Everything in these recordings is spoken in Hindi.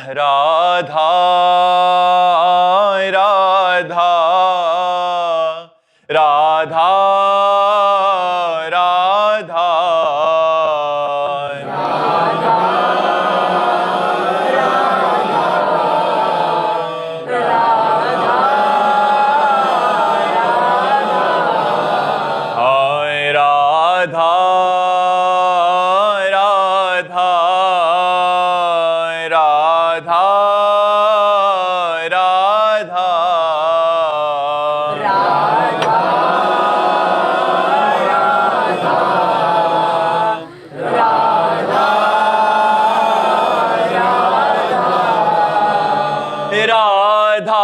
राधा राधा राधा राधा राधा राधा राधा राधा राधा राधा राधा राधा राधा राधा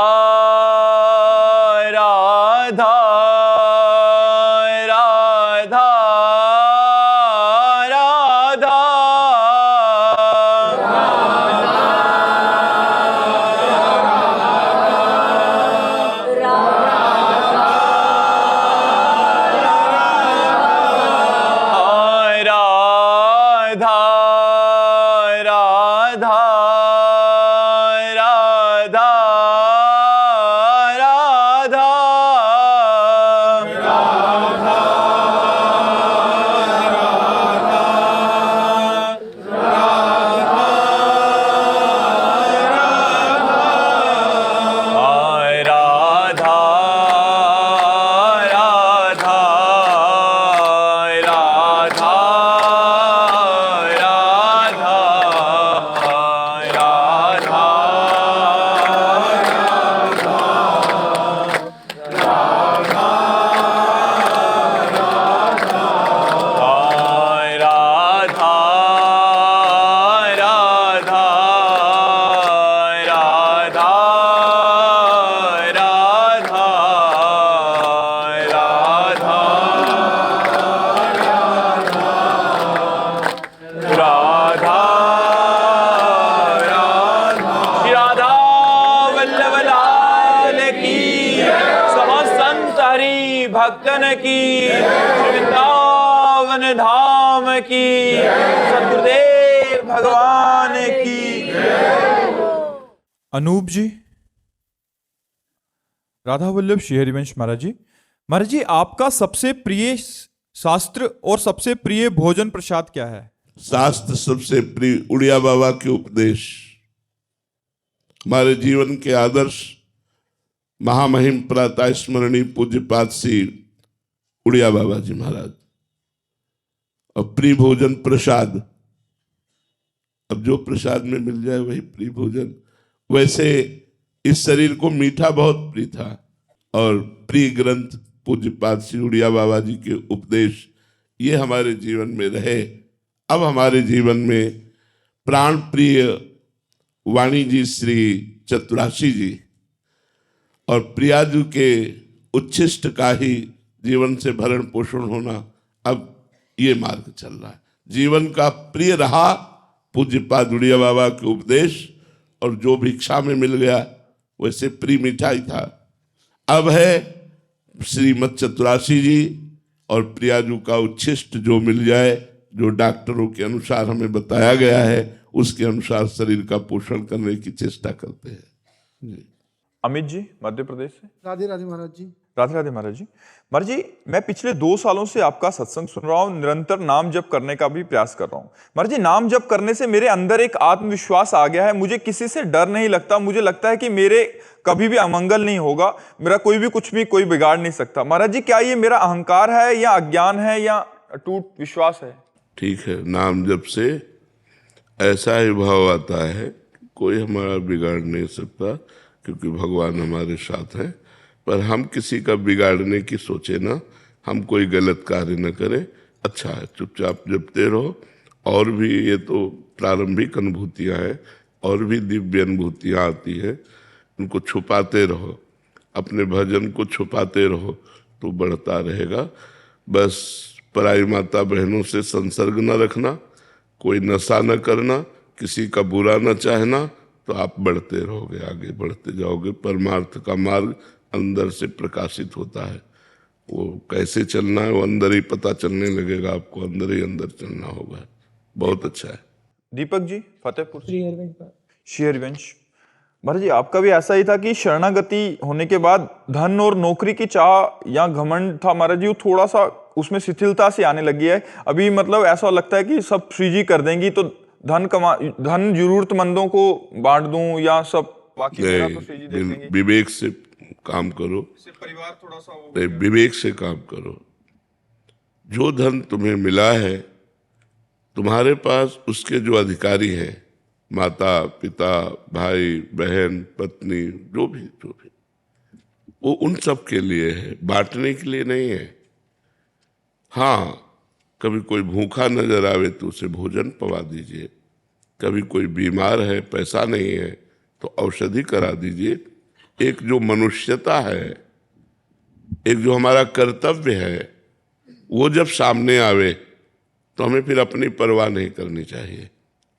राधा भक्तन की वृंदावन धाम की सद्गुरुदेव भगवान की। अनूप जी, राधा वल्लभ श्री हरिवंश महाराज जी, आपका सबसे प्रिय शास्त्र और सबसे प्रिय भोजन प्रसाद क्या है? शास्त्र सबसे प्रिय उड़िया बाबा के उपदेश, हमारे जीवन के आदर्श महामहिम प्रातः स्मरणीय पूज्यपाद श्री उड़िया बाबा जी महाराज। और प्रिय भोजन प्रसाद, अब जो प्रसाद में मिल जाए वही प्रिय भोजन। वैसे इस शरीर को मीठा बहुत प्रिय था और प्रिय ग्रंथ पूज्यपाद श्री उड़िया बाबा जी के उपदेश ये हमारे जीवन में रहे। अब हमारे जीवन में प्राण प्रिय वाणी जी श्री चतुराशी जी और प्रियाजू के उच्छिष्ट का ही जीवन से भरण पोषण होना, अब ये मार्ग चल रहा है। जीवन का प्रिय रहा पूज्यपाद उड़िया बाबा के उपदेश, और जो भिक्षा में मिल गया वैसे प्रिय मिठाई था। अब है श्रीमद चतुराशी जी और प्रियाजू का उच्छिष्ट जो मिल जाए, जो डॉक्टरों के अनुसार हमें बताया गया है उसके अनुसार शरीर का पोषण करने की चेष्टा करते हैं जी। अमित जी, मध्य प्रदेश से। राधे राधे महाराज जी। राधे राधे महाराज जी। महाराज जी, मैं पिछले 2 सालों से आपका सत्संग सुन रहा हूँ, निरंतर नाम जप करने का भी प्रयास कर रहा हूँ। महाराज जी, नाम जप करने से मेरे अंदर एक आत्मविश्वास आ गया है, मुझे किसी से डर नहीं लगता, मुझे लगता है कि मेरे कभी भी अमंगल नहीं होगा, मेरा कोई भी कुछ भी कोई बिगाड़ नहीं सकता। महाराज जी, क्या ये मेरा अहंकार है या अज्ञान है या अटूट विश्वास है? ठीक है, नाम जप से ऐसा ही भाव आता है, कोई हमारा बिगाड़ नहीं सकता क्योंकि भगवान हमारे साथ हैं। पर हम किसी का बिगाड़ने की सोचे ना, हम कोई गलत कार्य न करें। अच्छा है, चुपचाप जपते रहो। और भी ये तो प्रारंभिक अनुभूतियाँ हैं, और भी दिव्य अनुभूतियाँ आती हैं, उनको छुपाते रहो, अपने भजन को छुपाते रहो तो बढ़ता रहेगा। बस पराई माता बहनों से संसर्ग न रखना, कोई नशा न करना, किसी का बुरा न चाहना, तो आप बढ़ते रहोगे, आगे बढ़ते जाओगे। परमार्थ का मार्ग अंदर से प्रकाशित होता है, वो कैसे चलना है वो अंदर ही पता चलने लगेगा आपको, अंदर ही अंदर चलना होगा। बहुत अच्छा है। दीपक जी, फतेहपुर। श्री हरिवंश, महाराज जी आपका भी ऐसा ही था कि शरणागति होने के बाद धन और नौकरी की चाह या घमंड था महाराज जी, वो थोड़ा सा उसमें शिथिलता सी आने लगी है अभी, मतलब ऐसा लगता है कि सब श्री जी कर देंगी तो धन जरूरतमंदों को बांट दूं या सब बाकी मेरा तो श्री जी देख लेंगे। विवेक से काम करो, परिवार थोड़ा सा नहीं, विवेक से काम करो। जो धन तुम्हें मिला है, तुम्हारे पास उसके जो अधिकारी हैं, माता पिता भाई बहन पत्नी जो भी वो उन सब के लिए है, बांटने के लिए नहीं है। हाँ, कभी कोई भूखा नजर आवे तो उसे भोजन पवा दीजिए, कभी कोई बीमार है पैसा नहीं है तो औषधि करा दीजिए। एक जो मनुष्यता है, एक जो हमारा कर्तव्य है, वो जब सामने आवे तो हमें फिर अपनी परवाह नहीं करनी चाहिए,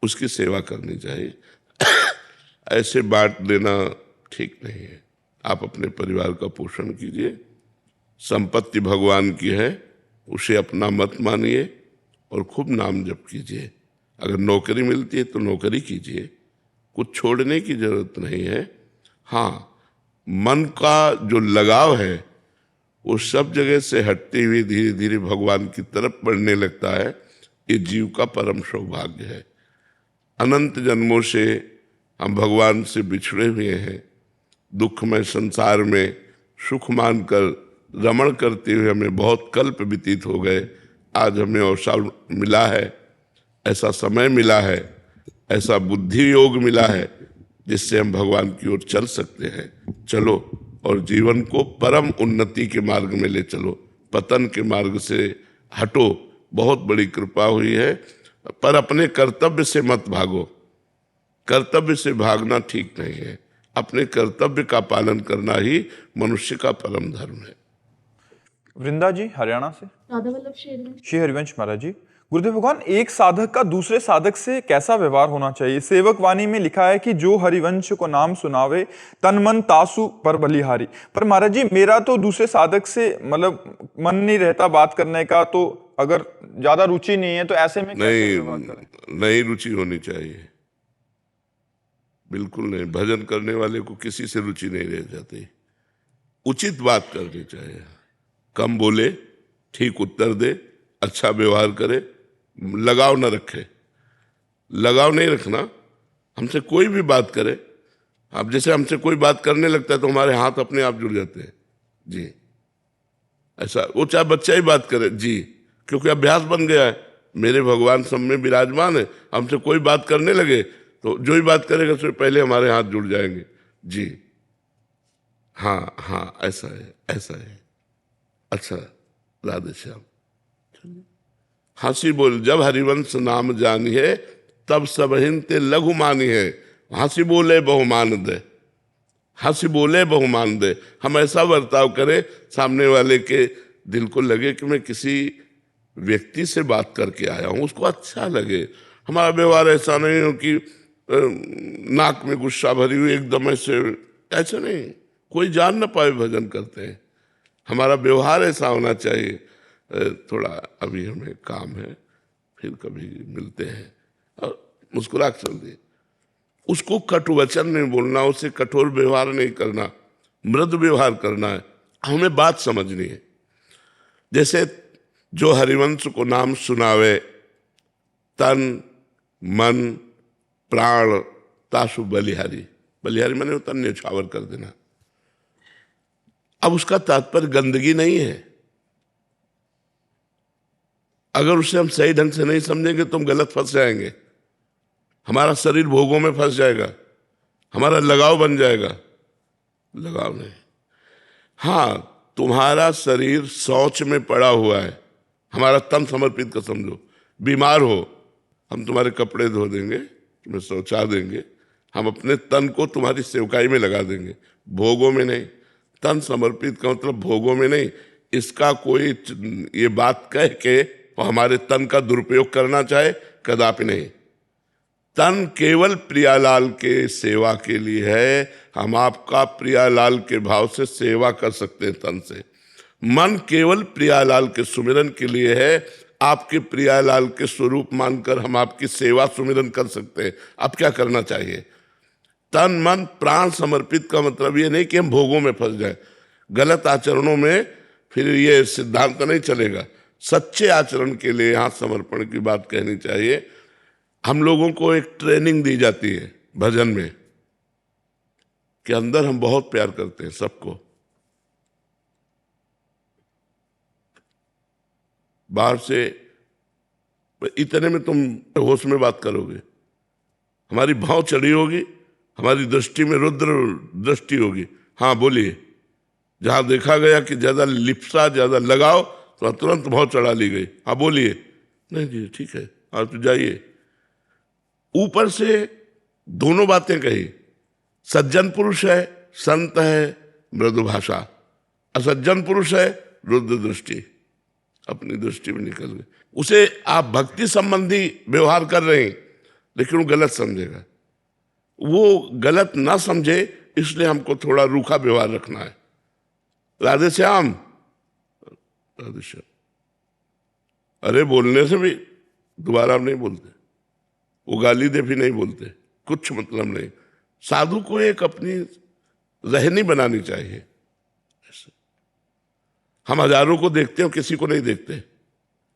उसकी सेवा करनी चाहिए। ऐसे बांट देना ठीक नहीं है। आप अपने परिवार का पोषण कीजिए, संपत्ति भगवान की है, उसे अपना मत मानिए और खूब नाम जप कीजिए। अगर नौकरी मिलती है तो नौकरी कीजिए, कुछ छोड़ने की जरूरत नहीं है। हाँ, मन का जो लगाव है वो सब जगह से हटते हुए धीरे धीरे भगवान की तरफ बढ़ने लगता है। ये जीव का परम सौभाग्य है। अनंत जन्मों से हम भगवान से बिछड़े हुए हैं, दुखमय संसार में सुख मानकर रमण करते हुए हमें बहुत कल्प व्यतीत हो गए। आज हमें अवसर मिला है, ऐसा समय मिला है, ऐसा बुद्धि योग मिला है जिससे हम भगवान की ओर चल सकते हैं। चलो और जीवन को परम उन्नति के मार्ग में ले चलो, पतन के मार्ग से हटो। बहुत बड़ी कृपा हुई है, पर अपने कर्तव्य से मत भागो। कर्तव्य से भागना ठीक नहीं है, अपने कर्तव्य का पालन करना ही मनुष्य का परम धर्म है। वृंदा जी हरियाणा से। राधा वल्लभ शेरवंश। श्री हरिवंश महाराज जी, गुरुदेव भगवान, एक साधक का दूसरे साधक से कैसा व्यवहार होना चाहिए? सेवक वाणी में लिखा है कि जो हरिवंश को नाम सुनावे तन मन तासु पर बलिहारी। पर महाराज जी मेरा तो दूसरे साधक से मतलब मन नहीं रहता बात करने का, तो अगर ज्यादा रुचि नहीं है तो ऐसे में कैसे व्यवहार करें? नहीं, रुचि होनी चाहिए, बिल्कुल नहीं। भजन करने वाले को किसी से रुचि नहीं रह जाती। उचित बात करनी चाहिए, कम बोले, ठीक उत्तर दे, अच्छा व्यवहार करे, लगाव न रखे। लगाव नहीं रखना। हमसे कोई भी बात करे, अब जैसे हमसे कोई बात करने लगता है तो हमारे हाथ अपने आप जुड़ जाते हैं जी। ऐसा वो चाहे बच्चा ही बात करे जी, क्योंकि अभ्यास बन गया है। मेरे भगवान सब में विराजमान है, हमसे कोई बात करने लगे तो जो ही बात करेगा उससे पहले हमारे हाथ जुड़ जाएंगे जी। हाँ हाँ, ऐसा है, ऐसा है। अच्छा, राधे श्याम। हंसी बोल जब हरिवंश नाम जानी है, तब सब हिंते लघु मानी है। हंसी बोले बहुमान दे, हंसी बोले बहुमान दे। हम ऐसा बर्ताव करें सामने वाले के दिल को लगे कि मैं किसी व्यक्ति से बात करके आया हूं, उसको अच्छा लगे। हमारा व्यवहार ऐसा नहीं हो कि नाक में गुस्सा भरी हुई एकदम ऐसा नहीं, कोई जान ना पाए भजन करते हैं। हमारा व्यवहार ऐसा होना चाहिए। थोड़ा अभी हमें काम है, फिर कभी मिलते हैं, और मुस्कुरा चल दिए। उसको कटु वचन नहीं बोलना, उससे कठोर व्यवहार नहीं करना, मृदु व्यवहार करना है। हमें बात समझनी है। जैसे जो हरिवंश को नाम सुनावे तन मन प्राण तासु बलिहारी। बलिहारी मैंने तन न्यौछावर कर देना। अब उसका तात्पर्य गंदगी नहीं है। अगर उसे हम सही ढंग से नहीं समझेंगे तो हम गलत फंस जाएंगे। हमारा शरीर भोगों में फंस जाएगा, हमारा लगाव बन जाएगा। लगाव नहीं। हाँ, तुम्हारा शरीर शौच में पड़ा हुआ है, हमारा तन समर्पित का समझो। बीमार हो, हम तुम्हारे कपड़े धो देंगे, तुम्हें शौचा देंगे, हम अपने तन को तुम्हारी सेवकाई में लगा देंगे, भोगों में नहीं। तन समर्पित का मतलब भोगों में नहीं। इसका कोई ये बात कह के हमारे तन का दुरुपयोग करना चाहे, कदापि नहीं। तन केवल प्रियालाल के सेवा के लिए है। हम आपका प्रियालाल के भाव से सेवा कर सकते हैं तन से। मन केवल प्रियालाल के सुमिरन के लिए है। आपके प्रियालाल के स्वरूप मानकर हम आपकी सेवा सुमिरन कर सकते हैं। अब क्या करना चाहिए? तन मन प्राण समर्पित का मतलब ये नहीं कि हम भोगों में फंस जाए, गलत आचरणों में फिर ये सिद्धांत नहीं चलेगा। सच्चे आचरण के लिए यहाँ समर्पण की बात कहनी चाहिए। हम लोगों को एक ट्रेनिंग दी जाती है भजन में कि अंदर हम बहुत प्यार करते हैं सबको, बाहर से इतने में तुम होश में बात करोगे, हमारी भाव चढ़ी होगी, हमारी दृष्टि में रुद्र दृष्टि होगी। हाँ बोलिए, जहां देखा गया कि ज्यादा लिप्सा ज्यादा लगाओ तो तुरंत भाव चढ़ा ली गई। हाँ बोलिए, नहीं जी ठीक है, आप तो जाइए। ऊपर से दोनों बातें कही, सज्जन पुरुष है, संत है, मृदु भाषा, असज्जन पुरुष है, रुद्र दृष्टि, अपनी दृष्टि में निकल गए। उसे आप भक्ति संबंधी व्यवहार कर रहे हैं लेकिन वो गलत समझेगा। वो गलत ना समझे इसलिए हमको थोड़ा रूखा व्यवहार रखना है। राधे श्याम, राधे श्याम, अरे बोलने से भी दोबारा हम नहीं बोलते, वो गाली दे भी नहीं बोलते, कुछ मतलब नहीं। साधु को एक अपनी रहनी बनानी चाहिए। हम हजारों को देखते हैं, किसी को नहीं देखते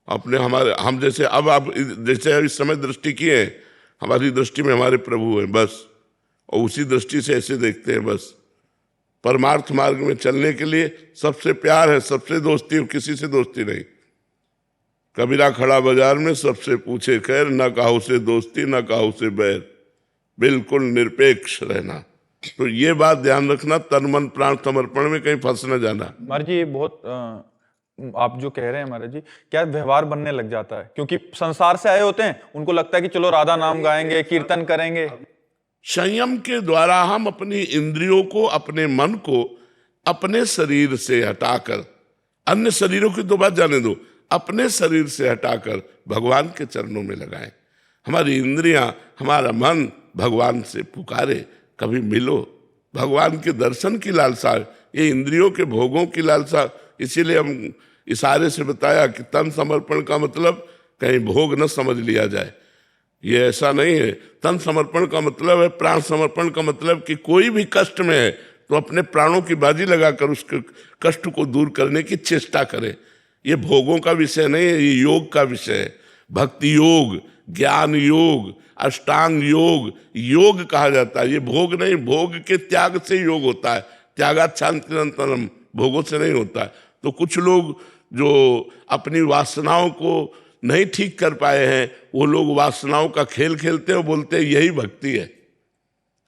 अपने। हम जैसे अब आप जैसे इस समय दृष्टि किए हैं, हमारी दृष्टि में हमारे प्रभु हैं बस, और उसी दृष्टि से ऐसे देखते हैं बस। परमार्थ मार्ग में चलने के लिए सबसे प्यार है, सबसे दोस्ती है, किसी से दोस्ती नहीं। कबीरा खड़ा बाजार में सबसे पूछे खैर, न काहू से दोस्ती न काहू से बैर, बिल्कुल निरपेक्ष रहना। तो ये बात ध्यान रखना, तन मन प्राण समर्पण में कहीं फंस न जाना। महाराज जी बहुत आप जो कह रहे हैं महाराज जी, क्या व्यवहार बनने लग जाता है? क्योंकि संसार से आए होते हैं, उनको लगता है कि चलो राधा नाम गाएंगे, कीर्तन करेंगे। संयम के द्वारा हम अपनी इंद्रियों को, अपने मन को अपने शरीर से हटाकर, अन्य शरीरों की तो बात जाने दो, अपने शरीर से हटाकर भगवान के चरणों में लगाएं। हमारी इंद्रियां, हमारा मन भगवान से पुकारे, कभी मिलो। भगवान के दर्शन की लालसा, ये इंद्रियों के भोगों की लालसा। इसीलिए हम इशारे से बताया कि तन समर्पण का मतलब कहीं भोग न समझ लिया जाए, ये ऐसा नहीं है। तन समर्पण का मतलब है, प्राण समर्पण का मतलब कि कोई भी कष्ट में है तो अपने प्राणों की बाजी लगाकर उसके कष्ट को दूर करने की चेष्टा करे। ये भोगों का विषय नहीं है, ये योग का विषय है। भक्ति योग, ज्ञान योग, अष्टांग योग, योग कहा जाता है। ये भोग नहीं, भोग के त्याग से योग होता है। त्यागात् शान्तिरन्तरम्, भोगों से नहीं होता है। तो कुछ लोग जो अपनी वासनाओं को नहीं ठीक कर पाए हैं, वो लोग वासनाओं का खेल खेलते हैं, बोलते हैं यही भक्ति है,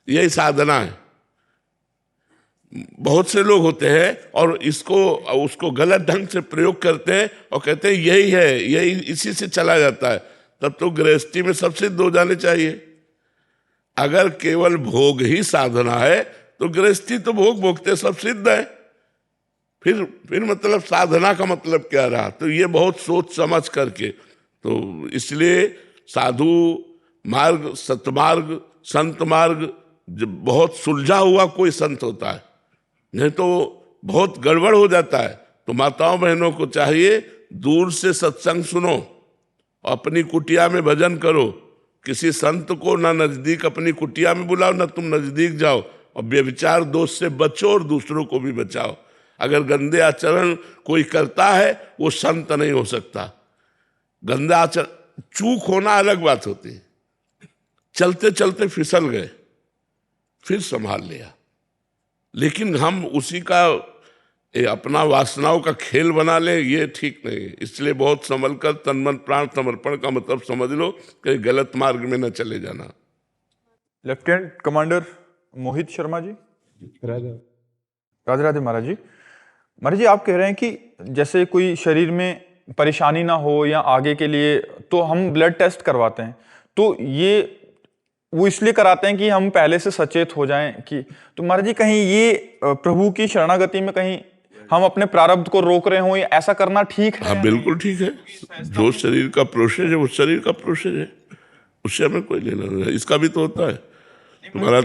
यही साधना है। बहुत से लोग होते हैं और उसको गलत ढंग से प्रयोग करते हैं और कहते हैं यही है, यही इसी से चला जाता है। तब तो गृहस्थी में सब सिद्ध हो जाने चाहिए। अगर केवल भोग ही साधना है तो गृहस्थी तो भोग भोगते सब सिद्ध है, फिर मतलब साधना का मतलब क्या रहा? तो ये बहुत सोच समझ करके, तो इसलिए साधु मार्ग, सतमार्ग, संत मार्ग जब बहुत सुलझा हुआ कोई संत होता है, नहीं तो बहुत गड़बड़ हो जाता है। तो माताओं बहनों को चाहिए दूर से सत्संग सुनो, अपनी कुटिया में भजन करो, किसी संत को ना नजदीक अपनी कुटिया में बुलाओ ना तुम नजदीक जाओ, और व्यभिचार दोष से बचो और दूसरों को भी बचाओ। अगर गंदे आचरण कोई करता है वो संत नहीं हो सकता। गंदा आचरण, चूक होना अलग बात होती है, चलते चलते फिसल गए फिर संभाल लिया, लेकिन हम उसी का अपना वासनाओं का खेल बना ले, ये ठीक नहीं है। इसलिए बहुत संभल कर तन मन प्राण समर्पण का मतलब समझ लो, कहीं गलत मार्ग में न चले जाना। Lieutenant commander Mohit Sharma ji. राधे राधे महाराज जी। महाराज जी, आप कह रहे हैं कि जैसे कोई शरीर में परेशानी ना हो या आगे के लिए तो हम ब्लड टेस्ट करवाते हैं, तो ये वो इसलिए कराते हैं कि हम पहले से सचेत हो जाएं कि, तो महाराज जी कहीं ये प्रभु की शरणागति में कहीं हम अपने प्रारब्ध को रोक रहे हो, ऐसा करना ठीक है? हाँ बिल्कुल ठीक है। जो शरीर का प्रोसेस है वो शरीर का प्रोसेस है, उससे हमें कोई लेना नहीं है। इसका भी तो होता है तुम्हारा,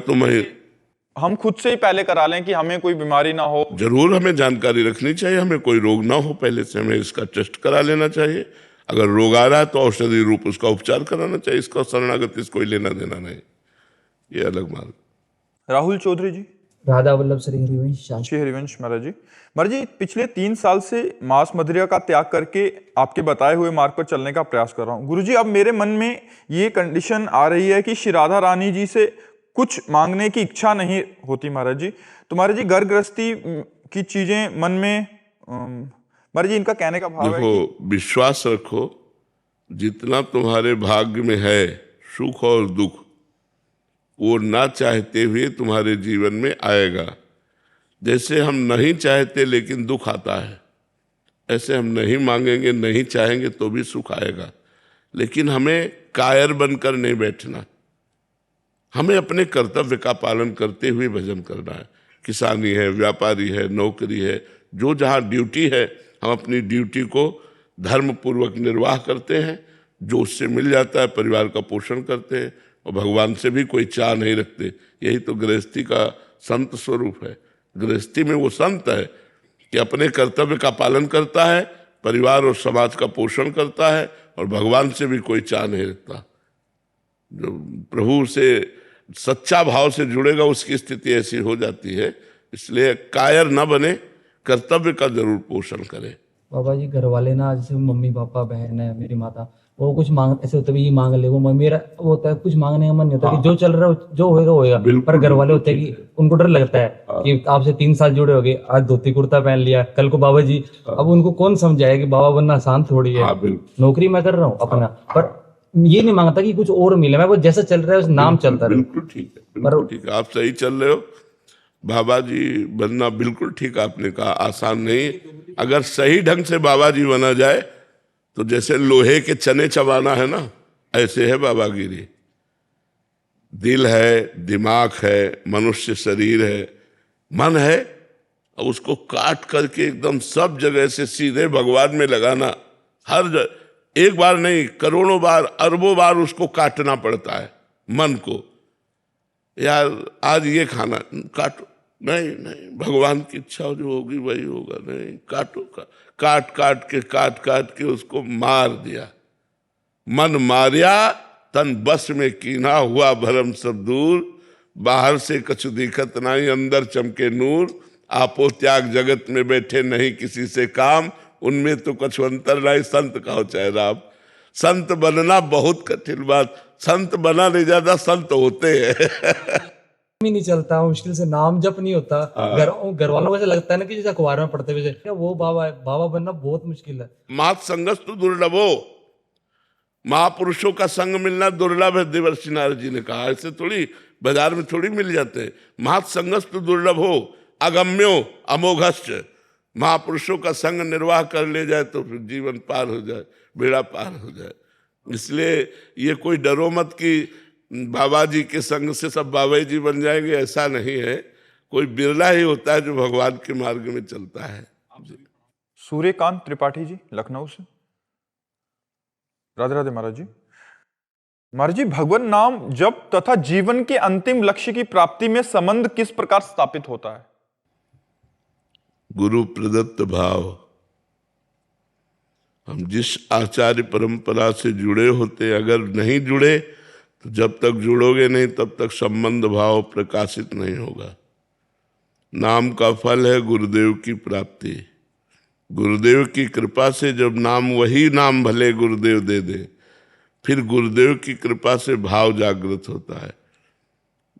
हम खुद से ही पहले करा लें कि हमें कोई बीमारी ना हो। जरूर हमें जानकारी रखनी चाहिए, हमें कोई रोग ना हो पहले से हमें इसका टेस्ट करा लेना चाहिए। अगर रोग आ रहा है तो औषधि रूप उसका उपचार कराना चाहिए। इसका शरणागति से कोई लेना देना नहीं, ये अलग मार्ग। राहुल चौधरी जी। राधा वल्लभ श्री हरिवंश शास्त्री। श्री हरिवंश महाराज जी। महाराज जी, पिछले 3 साल से मांस मदिरा का त्याग करके आपके बताए हुए मार्ग पर चलने का प्रयास कर रहा हूँ। गुरुजी, अब मेरे मन में ये कंडीशन आ रही है कि श्री राधा रानी जी से कुछ मांगने की इच्छा नहीं होती महाराज जी। तो महाराज जी, घर गृहस्थी की चीजें मन में महाराज जी, इनका कहने का भाव है देखो, विश्वास रखो, जितना तुम्हारे भाग्य में है सुख और दुख, वो ना चाहते हुए तुम्हारे जीवन में आएगा। जैसे हम नहीं चाहते लेकिन दुख आता है, ऐसे हम नहीं मांगेंगे, नहीं चाहेंगे तो भी सुख आएगा। लेकिन हमें कायर बनकर नहीं बैठना, हमें अपने कर्तव्य का पालन करते हुए भजन करना है। किसानी है, व्यापारी है, नौकरी है, जो जहाँ ड्यूटी है, हम अपनी ड्यूटी को धर्म पूर्वक निर्वाह करते हैं। जो उससे मिल जाता है परिवार का पोषण करते हैं, और भगवान से भी कोई चाह नहीं रखते। यही तो गृहस्थी का संत स्वरूप है। गृहस्थी में वो संत है कि अपने कर्तव्य का पालन करता है, परिवार और समाज का पोषण करता है, और भगवान से भी कोई चाह नहीं रखता। जो प्रभु से सच्चा भाव से जुड़ेगा उसकी स्थिति ऐसी हो जाती है। इसलिए कायर न बने, कर्तव्य का जरूर पोषण करे। बाबा जी, घर वाले ना, जैसे मम्मी पापा बहन है, मेरी माता, वो कुछ मांग ऐसे होते भी मांग ले, वो मेरा वो होता है, कुछ मांगने का मन नहीं होता कि जो चल रहा है जो होएगा होएगा। पर घर वाले होते हैं कि उनको डर लगता है कि आपसे 3 साल जुड़े हो गए, आज धोती कुर्ता पहन लिया, कल को बाबा जी। अब उनको कौन समझाए कि बाबा बनना आसान थोड़ी है। नौकरी मैं कर रहा हूँ अपना, पर ये नहीं मांगता कि कुछ और मिले। मैं वो जैसा चल रहा है उस नाम चलता रहे। बिल्कुल ठीक है, बिल्कुल ठीक है, आप सही चल रहे हो। बाबा जी बनना बिल्कुल ठीक आपने कहा, आसान नहीं। अगर सही ढंग से बाबा जी बना जाए तो जैसे लोहे के चने चबाना है ना, ऐसे है बाबागिरी। दिल है, दिमाग है, मनुष्य शरीर है, मन है, और उसको काट करके एकदम सब जगह से सीधे भगवान में लगाना। हर जगह, एक बार नहीं, करोड़ों बार, अरबों बार उसको काटना पड़ता है मन को। यार आज ये खाना, काटो, नहीं नहीं, भगवान की इच्छा जो होगी वही होगा, नहीं, काटो, काट काट के उसको मार दिया। मन मारिया तन बस में कीना, हुआ भरम सब दूर। बाहर से कछु दिखत नहीं, अंदर चमके नूर। आपो त्याग जगत में बैठे नहीं किसी से काम, उनमें तो कछु अंतर नहीं, संत कहो चाहे राम। संत बनना बहुत कठिन बात, संत बना नहीं जाता, संत होते हैं। भी नहीं चलता, मुश्किल से नाम जप नहीं होता। घर वालों को ऐसा लगता है ना कि जैसे अखबार में पढ़ते हुए वो बाबा है, बाबा बनना बहुत मुश्किल है। मात संगस्तु दुर्लभो, महापुरुषों का संग मिलना दुर्लभ है, देवर्षि नारद जी ने कहा। ऐसे थोड़ी बाजार में थोड़ी मिल जाते हैं। मात संगस्तु दुर्लभो अगम्यो अमोघश्च। महापुरुषों का संग निर्वाह कर ले जाए तो फिर जीवन पार हो जाए, बेड़ा पार हो जाए। इसलिए ये कोई डरो मत कि बाबा जी के संग से सब बाबा जी बन जाएंगे, ऐसा नहीं है। कोई बिरला ही होता है जो भगवान के मार्ग में चलता है। सूर्यकांत त्रिपाठी जी, लखनऊ से। राधे राधे महाराज जी। महाराज जी, भगवान नाम जप तथा जीवन के अंतिम लक्ष्य की प्राप्ति में संबंध किस प्रकार स्थापित होता है? गुरु प्रदत्त भाव। हम जिस आचार्य परंपरा से जुड़े होते, अगर नहीं जुड़े तो जब तक जुड़ोगे नहीं तब तक संबंध भाव प्रकाशित नहीं होगा। नाम का फल है गुरुदेव की प्राप्ति। गुरुदेव की कृपा से जब नाम, वही नाम भले गुरुदेव दे दे, फिर गुरुदेव की कृपा से भाव जागृत होता है।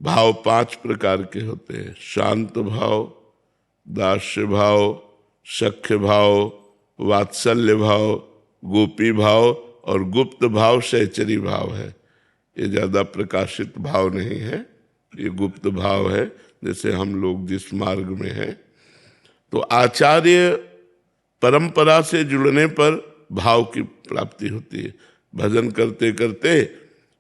भाव 5 प्रकार के होते हैं: शांत भाव, दास्य भाव, सख्य भाव, वात्सल्य भाव, गोपी भाव और गुप्त भाव सहचरी भाव है। ये ज़्यादा प्रकाशित भाव नहीं है, ये गुप्त भाव है। जैसे हम लोग जिस मार्ग में हैं, तो आचार्य परंपरा से जुड़ने पर भाव की प्राप्ति होती है। भजन करते करते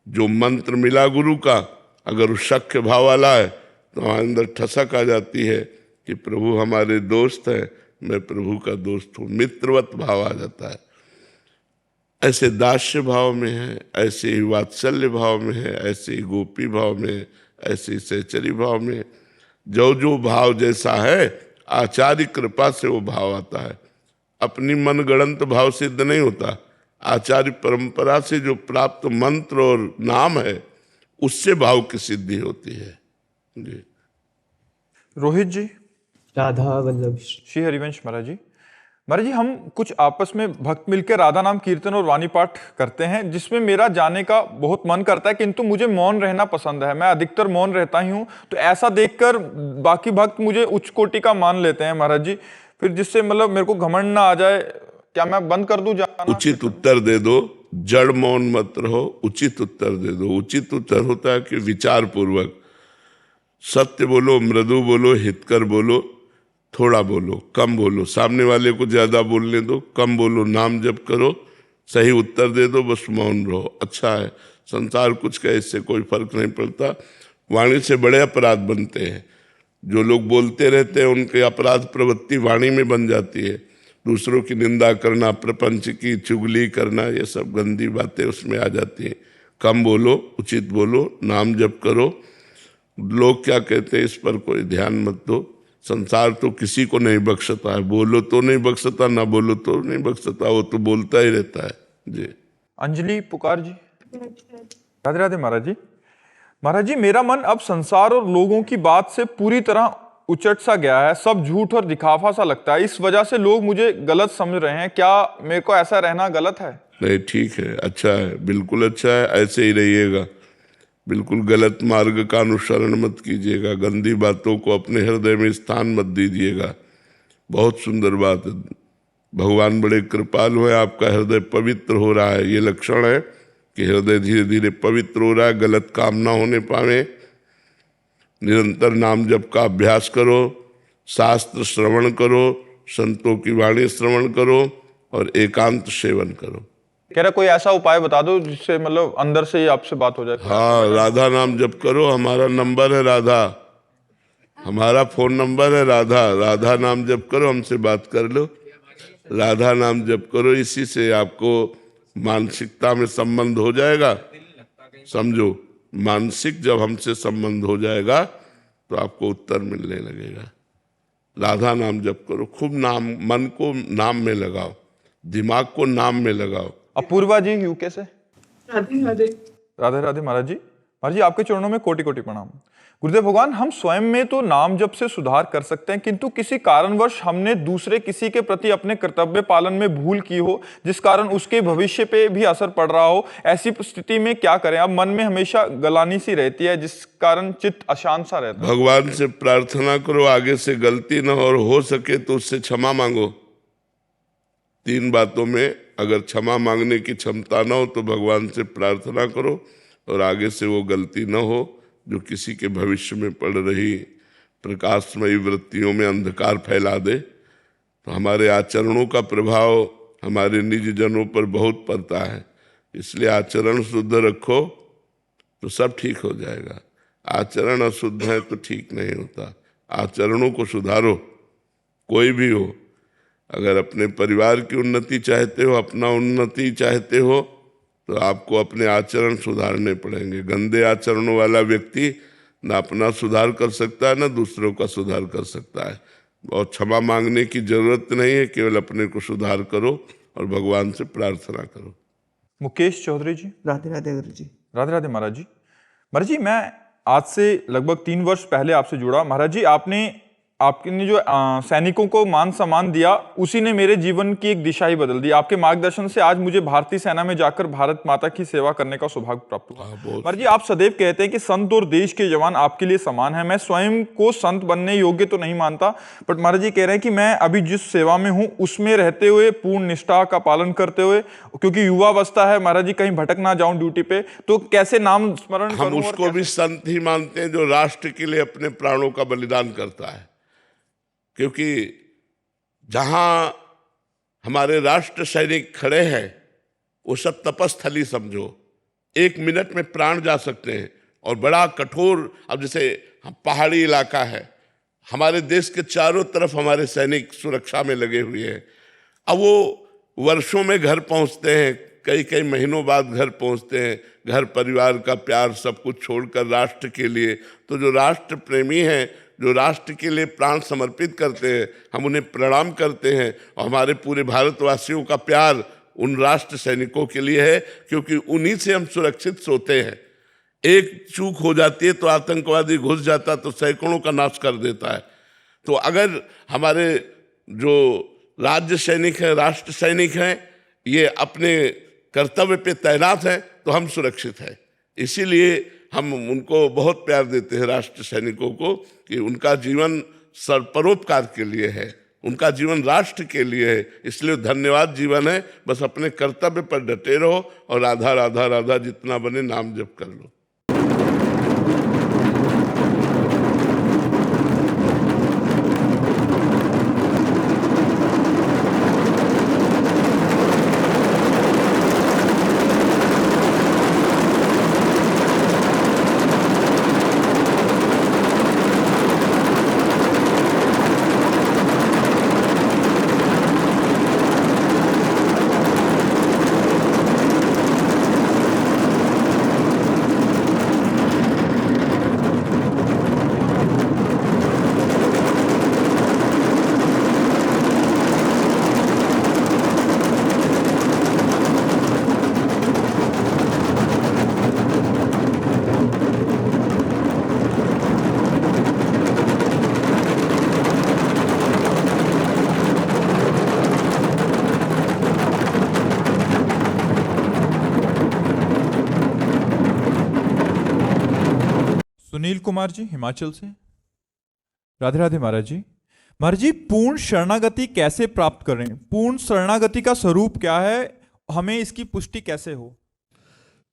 जो मंत्र मिला गुरु का, अगर वो सख्य भाव वाला है तो हमारे अंदर ठसक आ जाती है कि प्रभु हमारे दोस्त हैं, मैं प्रभु का दोस्त हूँ, मित्रवत भाव आ जाता है। ऐसे दास्य भाव में है, ऐसे ही वात्सल्य भाव में है, ऐसे ही गोपी भाव में, ऐसे ही सहचरी भाव में। जो जो भाव जैसा है, आचार्य कृपा से वो भाव आता है। अपनी मनगढ़ंत भाव सिद्ध नहीं होता। आचार्य परंपरा से जो प्राप्त मंत्र और नाम है, उससे भाव की सिद्धि होती है। जी। रोहित जी। राधा वल्लभ। श्री हरिवंश महाराज जी। महाराज जी, हम कुछ आपस में भक्त मिलकर राधा नाम कीर्तन और वाणी पाठ करते हैं, जिसमें मेरा जाने का बहुत मन करता है, किंतु मुझे मौन रहना पसंद है। मैं अधिकतर मौन रहता ही हूँ। तो ऐसा देखकर बाकी भक्त मुझे उच्च कोटि का मान लेते हैं महाराज जी, फिर जिससे मतलब मेरे को घमंड ना आ जाए। क्या मैं बंद कर दूं जाना? उचित उत्तर दे दो, जड़ मौन मत रहो, उचित उत्तर दे दो। उचित उत्तर होता है कि विचार पूर्वक सत्य बोलो, मृदु बोलो, हितकर बोलो, थोड़ा बोलो, कम बोलो, सामने वाले को ज्यादा बोलने दो, कम बोलो, नाम जप करो, सही उत्तर दे दो, बस मौन रहो। अच्छा है, संसार कुछ का, इससे कोई फर्क नहीं पड़ता। वाणी से बड़े अपराध बनते हैं। जो लोग बोलते रहते हैं उनके अपराध प्रवृत्ति वाणी में बन जाती है। दूसरों की निंदा करना, प्रपंच की चुगली करना, ये सब गंदी बातें उसमें आ जाती हैं। कम बोलो, उचित बोलो, नाम जप करो। लोग क्या कहते हैं इस पर कोई ध्यान मत दो। संसार तो किसी को नहीं बख्शता है। बोलो तो नहीं बख्शता, ना बोलो तो नहीं बख्शता, वो तो बोलता ही रहता है जी। अंजलि पुकार जी। राधे राधे महाराज जी। महाराज जी, मेरा मन अब संसार और लोगों की बात से पूरी तरह उचट सा गया है। सब झूठ और दिखावा सा लगता है। इस वजह से लोग मुझे गलत समझ रहे हैं। क्या मेरे को ऐसा रहना गलत है? नहीं, ठीक है, अच्छा है, बिल्कुल अच्छा है, ऐसे ही रहिएगा। बिल्कुल गलत मार्ग का अनुसरण मत कीजिएगा। गंदी बातों को अपने हृदय में स्थान मत दीजिएगा। बहुत सुंदर बात है। भगवान बड़े कृपालु है, आपका हृदय पवित्र हो रहा है। ये लक्षण है कि हृदय धीरे धीरे पवित्र हो रहा है। गलत काम ना होने पावे। निरंतर नाम जप का अभ्यास करो, शास्त्र श्रवण करो, संतों की वाणी श्रवण करो और एकांत सेवन करो। कह रहा कोई ऐसा उपाय बता दो जिससे मतलब अंदर से ही आपसे बात हो जाए। हाँ, राधा नाम जप करो। हमारा नंबर है राधा, हमारा फोन नंबर है राधा। राधा नाम जप करो, हमसे बात कर लो। राधा नाम जप करो, इसी से आपको मानसिकता में संबंध हो जाएगा। समझो, मानसिक जब हमसे संबंध हो जाएगा तो आपको उत्तर मिलने लगेगा। राधा नाम जप करो, खूब नाम, मन को नाम में लगाओ, दिमाग को नाम में लगाओ। अपूर्वा जी यूके से। राधे राधे। राधे राधे महाराज जी। महाराज जी, आपके चरणों में कोटि कोटि प्रणाम। गुरुदेव भगवान, हम स्वयं में तो नाम जप से सुधार कर सकते हैं, किंतु किसी कारणवश हमने दूसरे किसी के प्रति अपने कर्तव्य पालन में भूल की हो, जिस कारण उसके भविष्य पे भी असर पड़ रहा हो। ऐसी स्थिति में क्या करें? अब मन में हमेशा गलानी सी रहती है, जिस कारण चित्त अशांत सा रहता है। भगवान से प्रार्थना करो आगे से गलती न हो सके तो उससे क्षमा मांगो। 3 बातों में अगर क्षमा मांगने की क्षमता न हो तो भगवान से प्रार्थना करो और आगे से वो गलती न हो जो किसी के भविष्य में पड़ रही प्रकाशमयी वृत्तियों में अंधकार फैला दे। तो हमारे आचरणों का प्रभाव हमारे निज जनों पर बहुत पड़ता है। इसलिए आचरण शुद्ध रखो तो सब ठीक हो जाएगा। आचरण अशुद्ध है तो ठीक नहीं होता। आचरणों को सुधारो, कोई भी हो। अगर अपने परिवार की उन्नति चाहते हो, अपना उन्नति चाहते हो, तो आपको अपने आचरण सुधारने पड़ेंगे। गंदे आचरणों वाला व्यक्ति ना अपना सुधार कर सकता है, ना दूसरों का सुधार कर सकता है। और क्षमा मांगने की जरूरत नहीं है, केवल अपने को सुधार करो और भगवान से प्रार्थना करो। मुकेश चौधरी जी। राधे राधे गुरु जी। राधे राधे महाराज जी। महाराज जी, मैं आज से लगभग 3 वर्ष पहले आपसे जुड़ा। महाराज जी, आपने जो सैनिकों को मान सम्मान दिया, उसी ने मेरे जीवन की एक दिशा ही बदल दी। आपके मार्गदर्शन से आज मुझे भारतीय सेना में जाकर भारत माता की सेवा करने का सौभाग्य प्राप्त हुआ। महाराज जी, आप सदैव कहते हैं कि संत और देश के जवान आपके लिए समान है। मैं स्वयं को संत बनने योग्य तो नहीं मानता, बट महाराज जी कह रहे हैं कि मैं अभी जिस सेवा में हूँ उसमें रहते हुए, पूर्ण निष्ठा का पालन करते हुए, क्योंकि युवावस्था है महाराज जी, कहीं भटक ना जाऊं ड्यूटी पे, तो कैसे नाम स्मरण हम उसको भी संत ही मानते हैं जो राष्ट्र के लिए अपने प्राणों का बलिदान करता है। क्योंकि जहां हमारे राष्ट्र सैनिक खड़े हैं वो सब तपस्थली समझो। 1 मिनट में प्राण जा सकते हैं और बड़ा कठोर। अब जैसे पहाड़ी इलाका है, हमारे देश के चारों तरफ हमारे सैनिक सुरक्षा में लगे हुए हैं। अब वो वर्षों में घर पहुंचते हैं, कई कई महीनों बाद घर पहुंचते हैं, घर परिवार का प्यार सब कुछ छोड़कर राष्ट्र के लिए। तो जो राष्ट्र प्रेमी हैं, जो राष्ट्र के लिए प्राण समर्पित करते हैं, हम उन्हें प्रणाम करते हैं। और हमारे पूरे भारतवासियों का प्यार उन राष्ट्र सैनिकों के लिए है, क्योंकि उन्हीं से हम सुरक्षित सोते हैं। एक चूक हो जाती है तो आतंकवादी घुस जाता तो सैकड़ों का नाश कर देता है। तो अगर हमारे जो राज्य सैनिक हैं, राष्ट्र सैनिक हैं, ये अपने कर्तव्य पे तैनात हैं तो हम सुरक्षित हैं। इसीलिए हम उनको बहुत प्यार देते हैं, राष्ट्र सैनिकों को, कि उनका जीवन परोपकार के लिए है, उनका जीवन राष्ट्र के लिए है। इसलिए धन्यवाद जीवन है। बस अपने कर्तव्य पर डटे रहो और राधा राधा राधा जितना बने नाम जप कर लो। सुनील कुमार जी हिमाचल से। राधे राधे महाराज जी। महाराज जी, पूर्ण शरणागति कैसे प्राप्त करें? पूर्ण शरणागति का स्वरूप क्या है? हमें इसकी पुष्टि कैसे हो?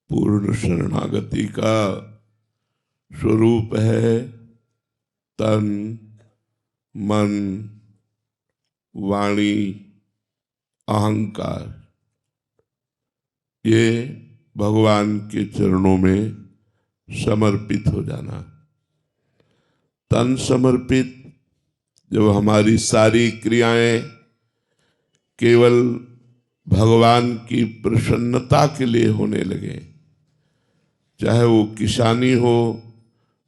पूर्ण शरणागति का स्वरूप है तन, मन, वाणी, अहंकार। ये भगवान के चरणों में समर्पित हो जाना। तन समर्पित, जब हमारी सारी क्रियाएं केवल भगवान की प्रसन्नता के लिए होने लगे, चाहे वो किसानी हो,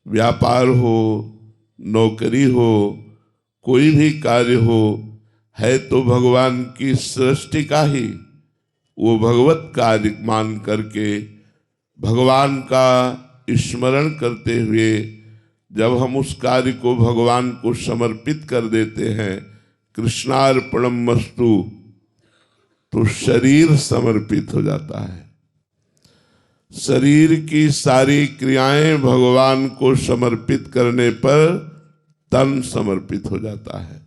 व्यापार हो, नौकरी हो, कोई भी कार्य हो, है तो भगवान की सृष्टि का ही, वो भगवत कार्य मान करके भगवान का स्मरण करते हुए जब हम उस कार्य को भगवान को समर्पित कर देते हैं, कृष्णार्पणमस्तु, तो शरीर समर्पित हो जाता है। शरीर की सारी क्रियाएं भगवान को समर्पित करने पर तन समर्पित हो जाता है।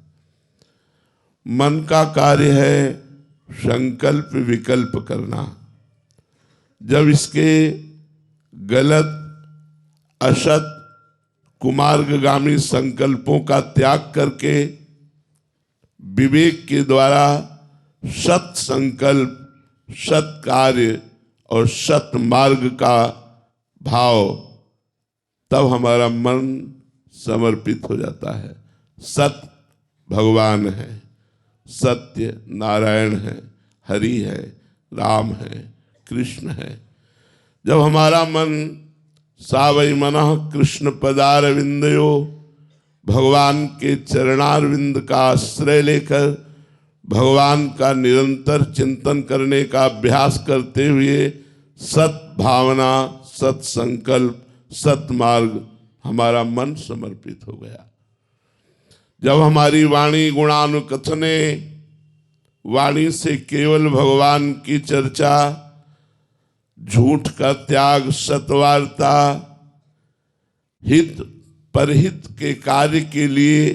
मन का कार्य है संकल्प विकल्प करना। जब इसके गलत, असत, कुमार्गगामी संकल्पों का त्याग करके विवेक के द्वारा सत संकल्प, सत कार्य और सत मार्ग का भाव, तब हमारा मन समर्पित हो जाता है। सत भगवान है, सत्य नारायण है, हरि है, राम है, कृष्ण है। जब हमारा मन सावै मनः कृष्ण पदारविंदयो, भगवान के चरणारविंद का आश्रय लेकर भगवान का निरंतर चिंतन करने का अभ्यास करते हुए सत भावना, सत संकल्प, सत मार्ग, हमारा मन समर्पित हो गया। जब हमारी वाणी गुणानुकथने, वाणी से केवल भगवान की चर्चा, झूठ का त्याग, सतवार्ता, हित परहित के कार्य के लिए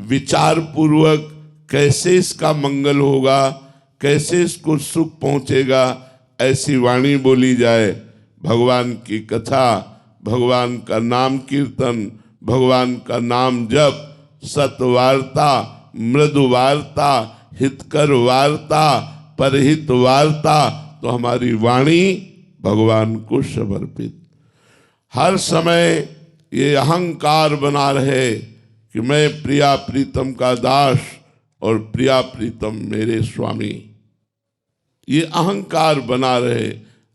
विचार पूर्वक कैसे इसका मंगल होगा, कैसे इसको सुख पहुंचेगा, ऐसी वाणी बोली जाए। भगवान की कथा, भगवान का नाम कीर्तन, भगवान का नाम जप, सतवार्ता, मृदु वार्ता, हितकर वार्ता, परहित वार्ता, तो हमारी वाणी भगवान को समर्पित। हर समय ये अहंकार बना रहे कि मैं प्रिया प्रीतम का दास और प्रिया प्रीतम मेरे स्वामी, ये अहंकार बना रहे।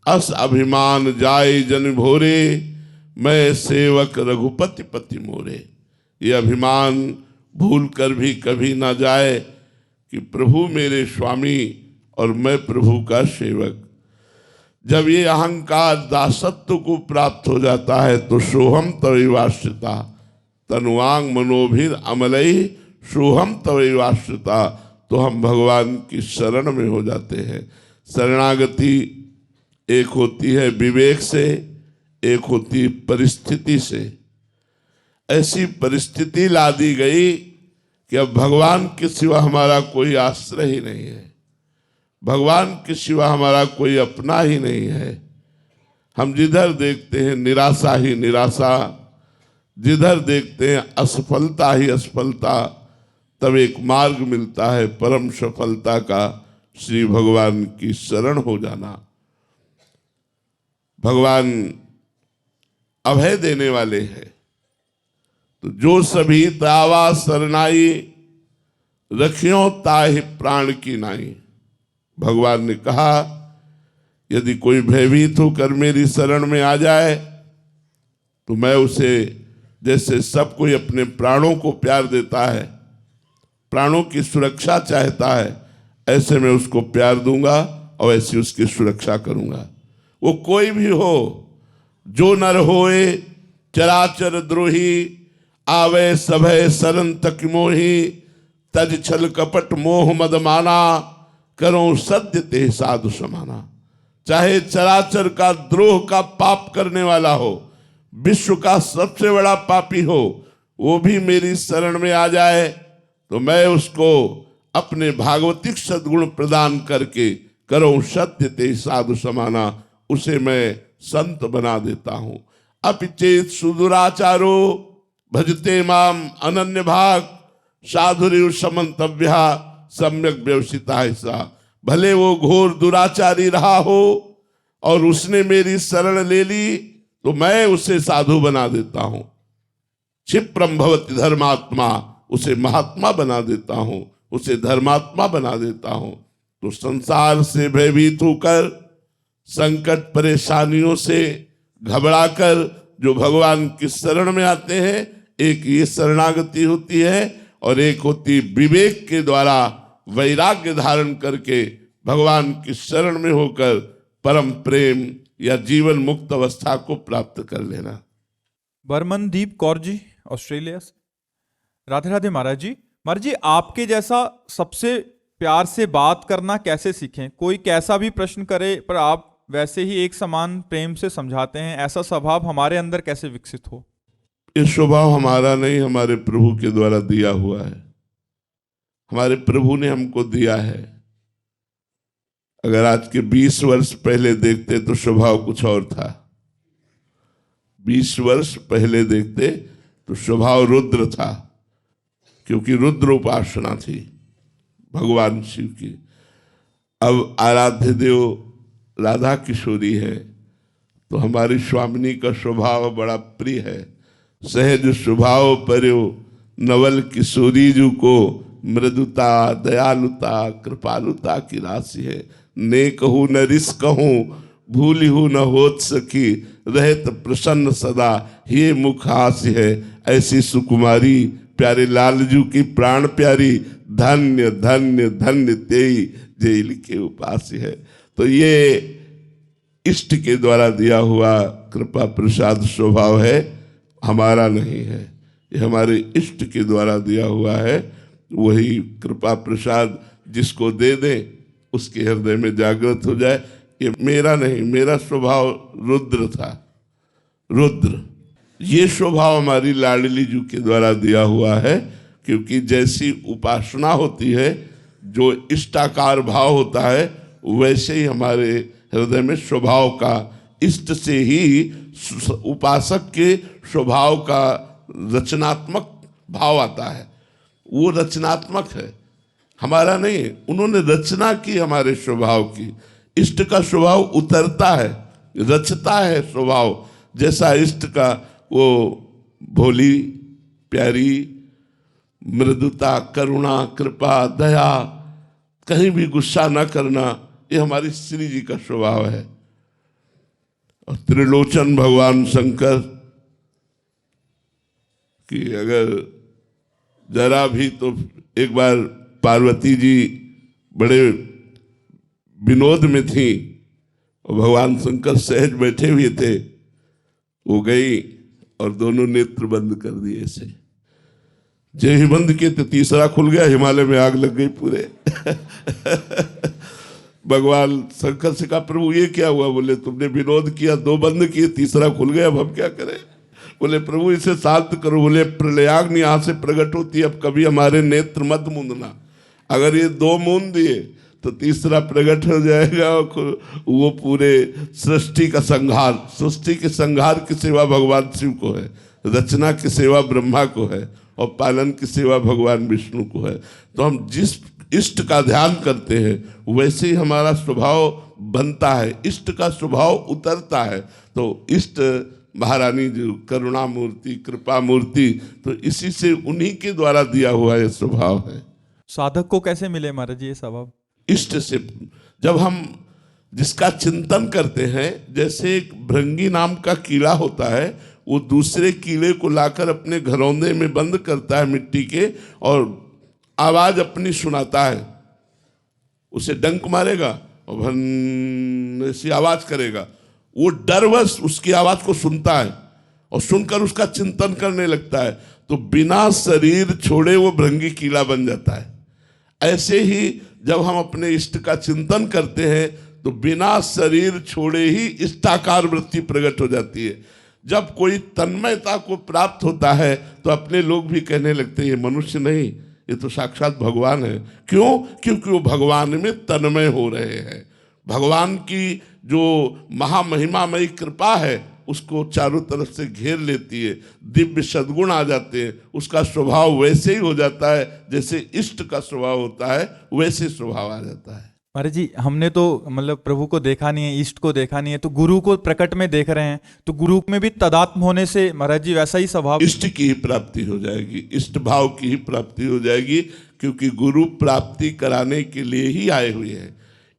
अस अभिमान जाय जन भोरे, मैं सेवक रघुपति पति मोरे। ये अभिमान भूल कर भी कभी ना जाए कि प्रभु मेरे स्वामी और मैं प्रभु का सेवक। जब ये अहंकार दासत्व को प्राप्त हो जाता है तो सोहम तवैवाश्रिता तनुवांग मनोभिर अमलई सोहम तवैवाश्रिता, तो हम भगवान की शरण में हो जाते हैं। शरणागति एक होती है विवेक से, एक होती है परिस्थिति से। ऐसी परिस्थिति ला दी गई कि अब भगवान के सिवा हमारा कोई आश्रय ही नहीं है, भगवान के सिवा हमारा कोई अपना ही नहीं है। हम जिधर देखते हैं निराशा ही निराशा, जिधर देखते हैं असफलता ही असफलता, तब एक मार्ग मिलता है परम सफलता का, श्री भगवान की शरण हो जाना। भगवान अभय देने वाले हैं, तो जो सभी तावा शरणाई रखियो ताहि प्राण की नाई। भगवान ने कहा यदि कोई भयभीत होकर मेरी शरण में आ जाए तो मैं उसे, जैसे सब कोई अपने प्राणों को प्यार देता है, प्राणों की सुरक्षा चाहता है, ऐसे मैं उसको प्यार दूंगा और ऐसी उसकी सुरक्षा करूंगा। वो कोई भी हो, जो नर होए चराचर द्रोही, आवे सभय शरण तक मोही, तज छल कपट मोह मद माना, करो सत्य ते साधु समाना। चाहे चराचर का द्रोह का पाप करने वाला हो, विश्व का सबसे बड़ा पापी हो, वो भी मेरी शरण में आ जाए तो मैं उसको अपने भागवतिक सद्गुण प्रदान करके, करो सत्य ते साधु समाना, उसे मैं संत बना देता हूं। अपिचेत सुदुराचारो भजते माम अनन्य भाग, साधुरिव समन्तव्या सम्यक व्यवसिता ऐसा। भले वो घोर दुराचारी रहा हो और उसने मेरी शरण ले ली तो मैं उसे साधु बना देता हूं। क्षिप्रम भवति धर्मात्मा, उसे महात्मा बना देता हूं, उसे धर्मात्मा बना देता हूं। तो संसार से भयभीत होकर, संकट परेशानियों से घबराकर जो भगवान की शरण में आते हैं, एक ये शरणागति होती है और एक होती विवेक के द्वारा वैराग्य धारण करके भगवान की शरण में होकर परम प्रेम या जीवन मुक्त अवस्था को प्राप्त कर लेना। बर्मनदीप कौर जी ऑस्ट्रेलिया से। राधे राधे महाराज जी। महाराज जी, आपके जैसा सबसे प्यार से बात करना कैसे सीखें? कोई कैसा भी प्रश्न करे पर आप वैसे ही एक समान प्रेम से समझाते हैं, ऐसा स्वभाव हमारे अंदर कैसे विकसित हो? ये स्वभाव हमारा नहीं, हमारे प्रभु के द्वारा दिया हुआ है, हमारे प्रभु ने हमको दिया है। अगर आज के 20 वर्ष पहले देखते तो स्वभाव कुछ और था। 20 वर्ष पहले देखते तो स्वभाव रुद्र था, क्योंकि रुद्र उपासना थी भगवान शिव की। अब आराध्य देव राधा किशोरी है तो हमारी स्वामिनी का स्वभाव बड़ा प्रिय है। सहज स्वभाव पर्यो नवल किशोरी जू को, मृदुता दयालुता कृपालुता की राशि है। ने कहूँ न रिस कहूँ, भूली हूँ न होत सकी, रहत प्रसन्न सदा ये मुख हास्य है। ऐसी सुकुमारी प्यारे लालजू की प्राण प्यारी, धन्य धन्य धन्य तेई जेल के उपास्य है। तो ये इष्ट के द्वारा दिया हुआ कृपा प्रसाद स्वभाव है, हमारा नहीं है। ये हमारे इष्ट के द्वारा दिया हुआ है। वही कृपा प्रसाद जिसको दे दे उसके हृदय में जागृत हो जाए। ये मेरा नहीं, मेरा स्वभाव रुद्र था, रुद्र। ये स्वभाव हमारी लाडली जी के द्वारा दिया हुआ है, क्योंकि जैसी उपासना होती है, जो इष्टाकार भाव होता है, वैसे ही हमारे हृदय में स्वभाव का, इष्ट से ही उपासक के स्वभाव का रचनात्मक भाव आता है। वो रचनात्मक है, हमारा नहीं है। उन्होंने रचना की हमारे स्वभाव की। इष्ट का स्वभाव उतरता है, रचता है स्वभाव। जैसा इष्ट का वो भोली प्यारी मृदुता, करुणा, कृपा, दया, कहीं भी गुस्सा न करना, ये हमारी श्री जी का स्वभाव है। और त्रिलोचन भगवान शंकर कि अगर जरा भी, तो एक बार पार्वती जी बड़े विनोद में थी और भगवान शंकर सहज बैठे हुए थे, वो गई और दोनों नेत्र बंद कर दिए ऐसे। जो ही बंद किए तो तीसरा खुल गया, हिमालय में आग लग गई पूरे। भगवान शंकर से कहा प्रभु ये क्या हुआ? बोले तुमने विनोद किया, 2 बंद किए, तीसरा खुल गया, अब हम क्या करें? बोले प्रभु इसे शांत करो। बोले प्रलयाग्नि यहाँ से प्रकट होती है, अब कभी हमारे नेत्र मत मूंदना। अगर ये 2 मूंद दिए तो तीसरा प्रकट हो जाएगा, वो पूरे सृष्टि का संहार। सृष्टि के संहार की सेवा भगवान शिव को है, रचना की सेवा ब्रह्मा को है, और पालन की सेवा भगवान विष्णु को है। तो हम जिस इष्ट का ध्यान करते हैं वैसे ही हमारा स्वभाव बनता है, इष्ट का स्वभाव उतरता है। तो इष्ट महारानी जो करुणा मूर्ति, कृपा मूर्ति, तो इसी से उन्हीं के द्वारा दिया हुआ ये स्वभाव है। साधक को कैसे मिले महाराज ये स्वभाव? इष्ट से जब हम जिसका चिंतन करते हैं, जैसे एक भृंगी नाम का कीड़ा होता है, वो दूसरे कीड़े को लाकर अपने घरौंदे में बंद करता है मिट्टी के, और आवाज अपनी सुनाता है। उसे डंक मारेगा और भन ऐसी आवाज करेगा, वो डरवश उसकी आवाज को सुनता है और सुनकर उसका चिंतन करने लगता है, तो बिना शरीर छोड़े वो भृंगी कीड़ा बन जाता है। ऐसे ही जब हम अपने इष्ट का चिंतन करते हैं तो बिना शरीर छोड़े ही इष्टाकार वृत्ति प्रकट हो जाती है। जब कोई तन्मयता को प्राप्त होता है तो अपने लोग भी कहने लगते हैं ये मनुष्य नहीं, ये तो साक्षात भगवान है। क्यों? क्योंकि वो भगवान में तन्मय हो रहे हैं। भगवान की जो महामहिमामयी कृपा है उसको चारों तरफ से घेर लेती है, दिव्य सद्गुण आ जाते हैं, उसका स्वभाव वैसे ही हो जाता है जैसे इष्ट का स्वभाव होता है, वैसे स्वभाव आ जाता है। महाराज जी हमने तो मतलब प्रभु को देखा नहीं है, इष्ट को देखा नहीं है, तो गुरु को प्रकट में देख रहे हैं, तो गुरु में भी तदात्म होने से महाराज जी वैसा ही स्वभाव इष्ट की ही प्राप्ति हो जाएगी, इष्ट भाव की ही प्राप्ति हो जाएगी, क्योंकि गुरु प्राप्ति कराने के लिए ही आए हुए हैं।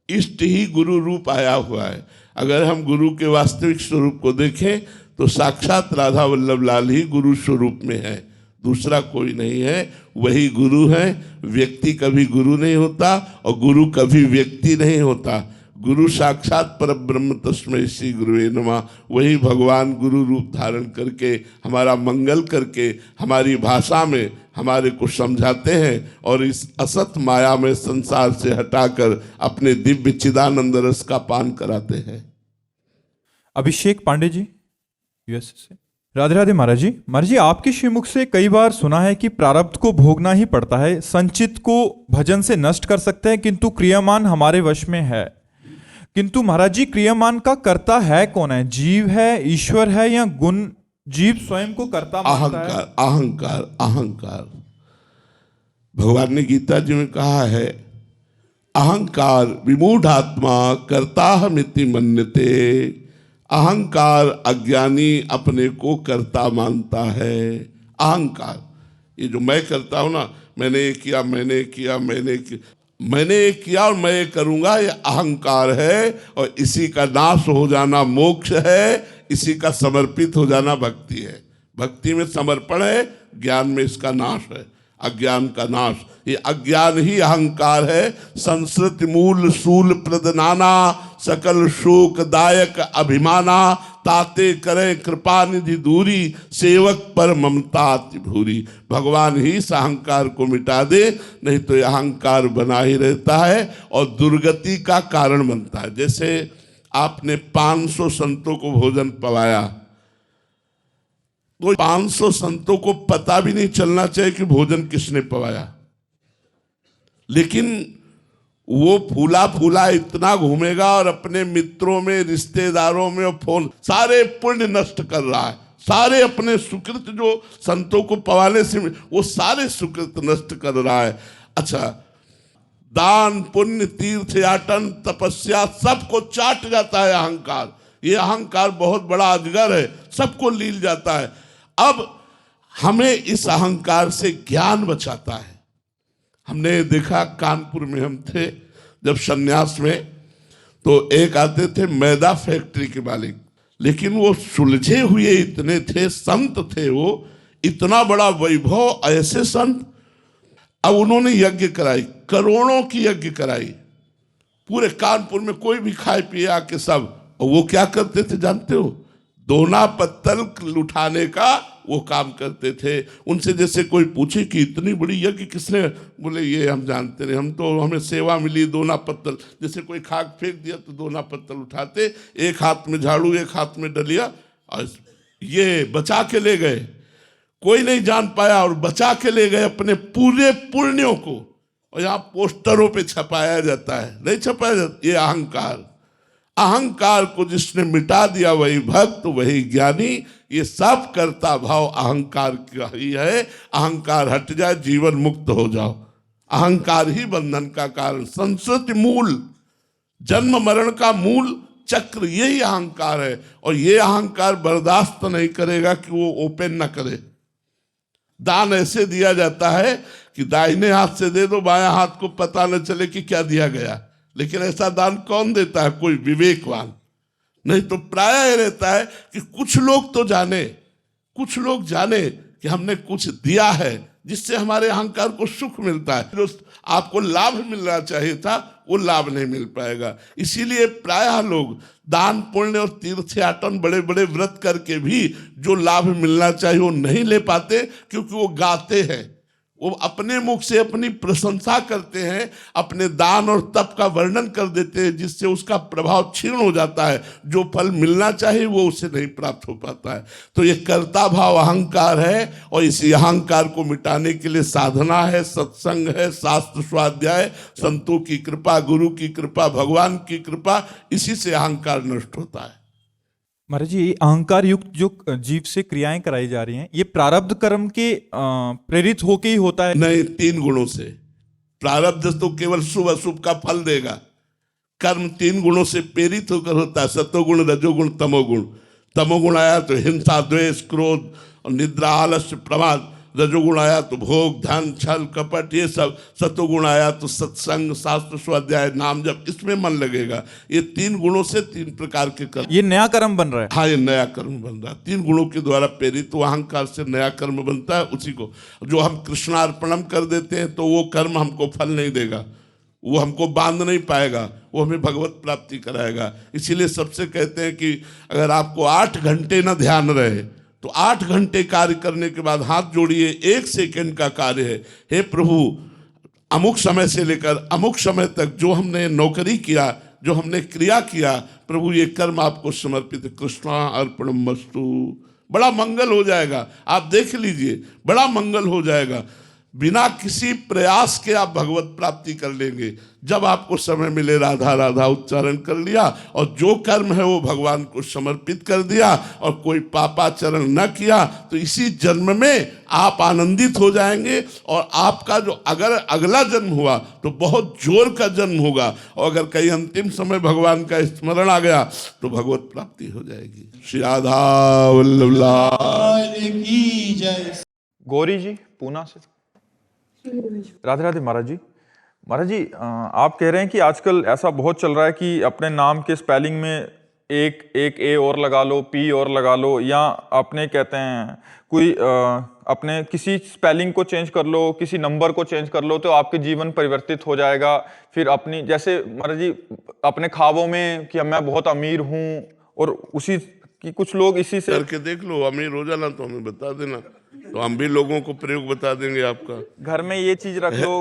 इष्ट ही गुरु रूप आया हुआ है। अगर हम गुरु के वास्तविक स्वरूप को देखें तो साक्षात राधा वल्लभ लाल ही गुरु स्वरूप में है, दूसरा कोई नहीं है, वही गुरु है। व्यक्ति कभी गुरु नहीं होता और गुरु कभी व्यक्ति नहीं होता। गुरु साक्षात परब्रह्म तस्मै श्री गुरुवे नमः, वही भगवान गुरु रूप धारण करके हमारा मंगल करके हमारी भाषा में हमारे को समझाते हैं और इस असत माया में संसार से हटाकर अपने दिव्य चिदानंद रस का पान कराते हैं। अभिषेक पांडे जी यूएस से। राधे राधे महाराज जी। महाराज जी आपके श्रीमुख से कई बार सुना है कि प्रारब्ध को भोगना ही पड़ता है, संचित को भजन से नष्ट कर सकते हैं किंतु क्रियामान हमारे वश में है। किंतु महाराज जी क्रियामान का कर्ता है कौन है? जीव है, ईश्वर है, या गुण जीव स्वयं को कर्ता मानता है? अहंकार, अहंकार, अहंकार। भगवान ने गीता जी में कहा है अहंकार विमूढ़ात्मा कर्ताहमिति मन्यते। अहंकार अज्ञानी अपने को कर्ता मानता है। अहंकार, ये जो मैं करता हूं ना, मैंने ये किया, मैंने किया, मैंने ये किया और मैं ये करूंगा, ये अहंकार है और इसी का नाश हो जाना मोक्ष है, इसी का समर्पित हो जाना भक्ति है। भक्ति में समर्पण है, ज्ञान में इसका नाश है, अज्ञान का नाश। ये अज्ञान ही अहंकार है। संस्कृति मूल सूल प्रदनाना सकल शोक दायक अभिमाना। ताते करे कृपा निधि दूरी सेवक पर ममता अति भूरी। भगवान ही इस अहंकार को मिटा दे, नहीं तो ये अहंकार बना ही रहता है और दुर्गति का कारण बनता है। जैसे आपने 500 संतों को भोजन पवाया, तो 500 संतों को पता भी नहीं चलना चाहिए कि भोजन किसने पवाया, लेकिन वो फूला फूला इतना घूमेगा और अपने मित्रों में, रिश्तेदारों में और फोन सारे पुण्य नष्ट कर रहा है। सारे अपने सुकृत जो संतों को पवाने से वो सारे सुकृत नष्ट कर रहा है। अच्छा, दान पुण्य तीर्थ याटन तपस्या सबको चाट जाता है अहंकार। ये अहंकार बहुत बड़ा अजगर है, सबको लील जाता है। अब हमें इस अहंकार से ज्ञान बचाता है। हमने देखा कानपुर में हम थे जब सन्यास में, तो एक आते थे मैदा फैक्ट्री के मालिक, लेकिन वो सुलझे हुए इतने थे, संत थे वो, इतना बड़ा वैभव, ऐसे संत। अब उन्होंने यज्ञ कराई, करोड़ों की यज्ञ कराई पूरे कानपुर में, कोई भी खाए पिए आके सब और वो क्या करते थे जानते हो? दोना पत्तल उठाने का वो काम करते थे। उनसे जैसे कोई पूछे कि इतनी बड़ी यज्ञ किसने, बोले ये हम जानते नहीं, हम तो हमें सेवा मिली दोना पत्तल। जैसे कोई खाक फेंक दिया तो दोना पत्तल उठाते, एक हाथ में झाड़ू एक हाथ में डलिया, और ये बचा के ले गए। कोई नहीं जान पाया और बचा के ले गए अपने पूरे पुण्यों को। और यहाँ पोस्टरों पे छपाया जाता है, नहीं छपाया जाता। ये अहंकार, अहंकार को जिसने मिटा दिया वही भक्त, वही ज्ञानी। ये सब कर्ता भाव अहंकार का ही है। अहंकार हट जाए, जीवन मुक्त हो जाओ। अहंकार ही बंधन का कारण, संस्कृति मूल, जन्म मरण का मूल चक्र यही अहंकार है। और ये अहंकार बर्दाश्त नहीं करेगा कि वो ओपन न करे। दान ऐसे दिया जाता है कि दाहिने हाथ से दे दो, बाएं हाथ को पता न चले कि क्या दिया गया। लेकिन ऐसा दान कौन देता है? कोई विवेकवान। नहीं तो प्रायः रहता है कि कुछ लोग तो जाने, कुछ लोग जाने कि हमने कुछ दिया है जिससे हमारे अहंकार को सुख मिलता है। जो आपको लाभ मिलना चाहिए था वो लाभ नहीं मिल पाएगा। इसीलिए प्रायः लोग दान पुण्य और तीर्थयाटन बड़े बड़े व्रत करके भी जो लाभ मिलना चाहिए वो नहीं ले पाते, क्योंकि वो गाते हैं, वो अपने मुख से अपनी प्रशंसा करते हैं, अपने दान और तप का वर्णन कर देते हैं, जिससे उसका प्रभाव क्षीण हो जाता है। जो फल मिलना चाहिए वो उसे नहीं प्राप्त हो पाता है। तो ये कर्ता भाव अहंकार है, और इसी अहंकार को मिटाने के लिए साधना है, सत्संग है, शास्त्र स्वाध्याय, संतों की कृपा, गुरु की कृपा, भगवान की कृपा, इसी से अहंकार नष्ट होता है। महाराज जी, अहंकार युक्त जो जीव से क्रियाएं कराई जा रही हैं, ये प्रारब्ध कर्म के प्रेरित होके ही होता है? नहीं, 3 गुणों से। प्रारब्ध तो केवल शुभ अशुभ का फल देगा। कर्म 3 गुणों से प्रेरित होकर होता है, सतोगुण, रजोगुण, तमोगुण। तमोगुण आया तो हिंसा, द्वेष, क्रोध और निद्रा, आलस्य, प्रमाद। रजोगुण आया तो भोग, धन, छल, कपट, ये सब। सतोगुण आया तो सत्संग, शास्त्र स्वाध्याय, नाम जप, इसमें मन लगेगा। ये 3 गुणों से 3 प्रकार के कर्म। ये नया कर्म बन रहा है? हाँ, ये नया कर्म बन रहा है। 3 गुणों के द्वारा प्रेरित तो अहंकार से नया कर्म बनता है। उसी को जो हम कृष्णार्पणम कर देते हैं तो वो कर्म हमको फल नहीं देगा, वो हमको बांध नहीं पाएगा, वो हमें भगवत प्राप्ति कराएगा। इसीलिए सबसे कहते हैं कि अगर आपको 8 घंटे न ध्यान रहे तो 8 घंटे कार्य करने के बाद हाथ जोड़िए, 1 सेकंड का कार्य है। हे प्रभु, अमुक समय से लेकर अमुक समय तक जो हमने नौकरी किया, जो हमने क्रिया किया, प्रभु ये कर्म आपको समर्पित, कृष्णा अर्पणमस्तु। बड़ा मंगल हो जाएगा। आप देख लीजिए, बड़ा मंगल हो जाएगा। बिना किसी प्रयास के आप भगवत प्राप्ति कर लेंगे। जब आपको समय मिले राधा राधा उच्चारण कर लिया और जो कर्म है वो भगवान को समर्पित कर दिया और कोई पापाचरण न किया, तो इसी जन्म में आप आनंदित हो जाएंगे। और आपका जो अगर अगला जन्म हुआ तो बहुत जोर का जन्म होगा, और अगर कहीं अंतिम समय भगवान का स्मरण आ गया तो भगवत प्राप्ति हो जाएगी। श्री राधा वल्लभ की जय। गौरी जी पूना से। राधे राधे महाराज जी। महाराज जी, आप कह रहे हैं कि आजकल ऐसा बहुत चल रहा है कि अपने नाम के स्पेलिंग में एक ए और लगा लो, पी और लगा लो, या अपने कहते हैं कोई अपने किसी स्पेलिंग को चेंज कर लो, किसी नंबर को चेंज कर लो तो आपके जीवन परिवर्तित हो जाएगा। फिर अपनी जैसे महाराज जी अपने ख्वाबों में कि मैं बहुत अमीर हूँ, और उसी कि कुछ लोग इसी से करके देख लो, अमीर हो जाना तो हमें बता देना, तो हम भी लोगों को प्रयोग बता देंगे आपका। घर में ये चीज रख लो।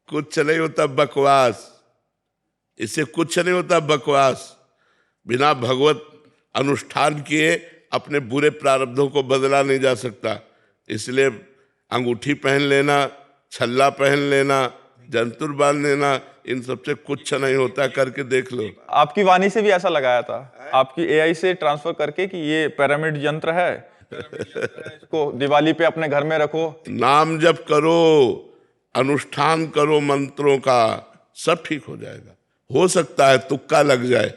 कुछ नहीं होता बकवास, इससे कुछ नहीं होता बकवास। बिना भगवत अनुष्ठान किए अपने बुरे प्रारब्धों को बदला नहीं जा सकता। इसलिए अंगूठी पहन लेना, छल्ला पहन लेना, जंतुर बांध लेना, इन सबसे कुछ नहीं होता। करके देख लो। आपकी वाणी से भी ऐसा लगाया था, आपकी एआई से ट्रांसफर करके कि ये पिरामिड यंत्र है, इसको दिवाली पे अपने घर में रखो। नाम जप करो, अनुष्ठान करो मंत्रों का, सब ठीक हो जाएगा। हो सकता है तुक्का लग जाए,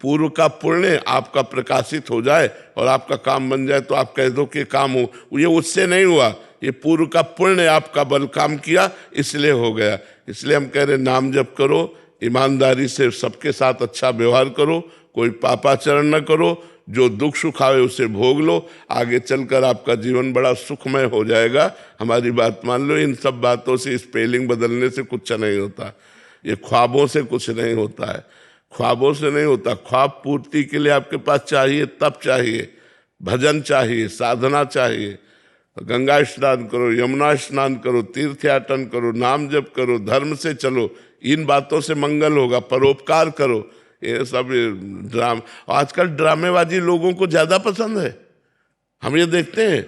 पूर्व का पुण्य आपका प्रकाशित हो जाए और आपका काम बन जाए, तो आप कह दो कि काम हो। ये उससे नहीं हुआ, ये पूर्व का पुण्य आपका बल काम किया, इसलिए हो गया। इसलिए हम कह रहे नाम जप करो, ईमानदारी से सबके साथ अच्छा व्यवहार करो, कोई पापाचरण न करो, जो दुख सुख आवे उसे भोग लो। आगे चलकर आपका जीवन बड़ा सुखमय हो जाएगा। हमारी बात मान लो। इन सब बातों से, स्पेलिंग बदलने से कुछ नहीं होता, ये ख्वाबों से कुछ नहीं होता है। ख्वाबों से नहीं होता। ख्वाब पूर्ति के लिए आपके पास चाहिए, तप चाहिए, भजन चाहिए, साधना चाहिए। गंगा स्नान करो, यमुना स्नान करो, तीर्थयाटन करो, नाम जप करो, धर्म से चलो, इन बातों से मंगल होगा। परोपकार करो। ये सब आजकल ड्रामेबाजी लोगों को ज्यादा पसंद है। हम ये देखते हैं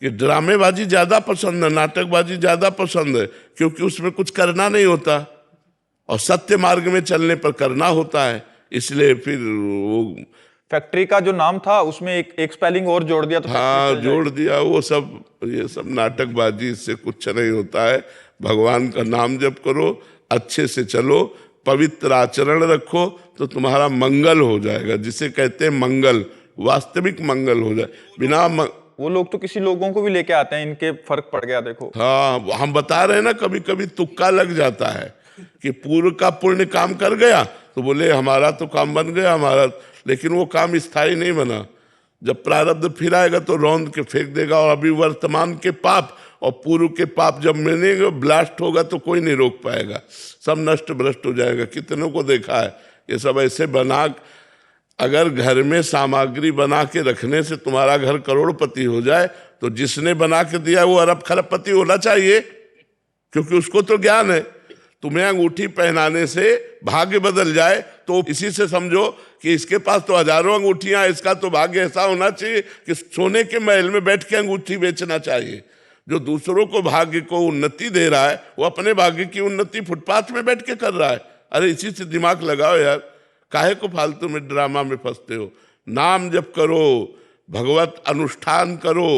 कि ड्रामेबाजी ज्यादा पसंद है, नाटकबाजी ज्यादा पसंद है, क्योंकि उसमें कुछ करना नहीं होता और सत्य मार्ग में चलने पर करना होता है। इसलिए फिर वो फैक्ट्री का जो नाम था उसमें एक स्पेलिंग और जोड़ दिया तो हाँ जोड़ दिया। वो सब ये सब नाटकबाजी, इससे कुछ नहीं होता है। भगवान का नाम जप करो, अच्छे से चलो, पवित्र आचरण रखो, तो तुम्हारा मंगल हो जाएगा। जिसे कहते हैं मंगल, वास्तविक मंगल हो जाए। बिना वो लोग तो किसी लोगों को भी लेके आते हैं, इनके फर्क पड़ गया देखो। हाँ, हम बता रहे हैं ना, कभी कभी तुक्का लग जाता है कि पूर्व का पुण्य काम कर गया तो बोले हमारा तो काम बन गया हमारा, लेकिन वो काम स्थायी नहीं बना। जब प्रारब्ध फिर आएगा तो रौंद के फेंक देगा। और अभी वर्तमान के पाप और पूर्व के पाप जब मिलेंगे, ब्लास्ट होगा तो कोई नहीं रोक पाएगा, सब नष्ट भ्रष्ट हो जाएगा। कितनों को देखा है ये सब ऐसे बना। अगर घर में सामग्री बना के रखने से तुम्हारा घर करोड़पति हो जाए, तो जिसने बना के दिया वो अरब खरबपति होना चाहिए, क्योंकि उसको तो ज्ञान है। तुम्हें अंगूठी पहनाने से भाग्य बदल जाए तो इसी से समझो कि इसके पास तो हजारों अंगूठियां, इसका तो भाग्य ऐसा होना चाहिए कि सोने के महल में बैठ के अंगूठी बेचना चाहिए। जो दूसरों को भाग्य को उन्नति दे रहा है, वो अपने भाग्य की उन्नति फुटपाथ में बैठ के कर रहा है। अरे इसी से दिमाग लगाओ यार, काहे को फालतू में ड्रामा में फंसते हो। नाम जप करो, भगवत अनुष्ठान करो,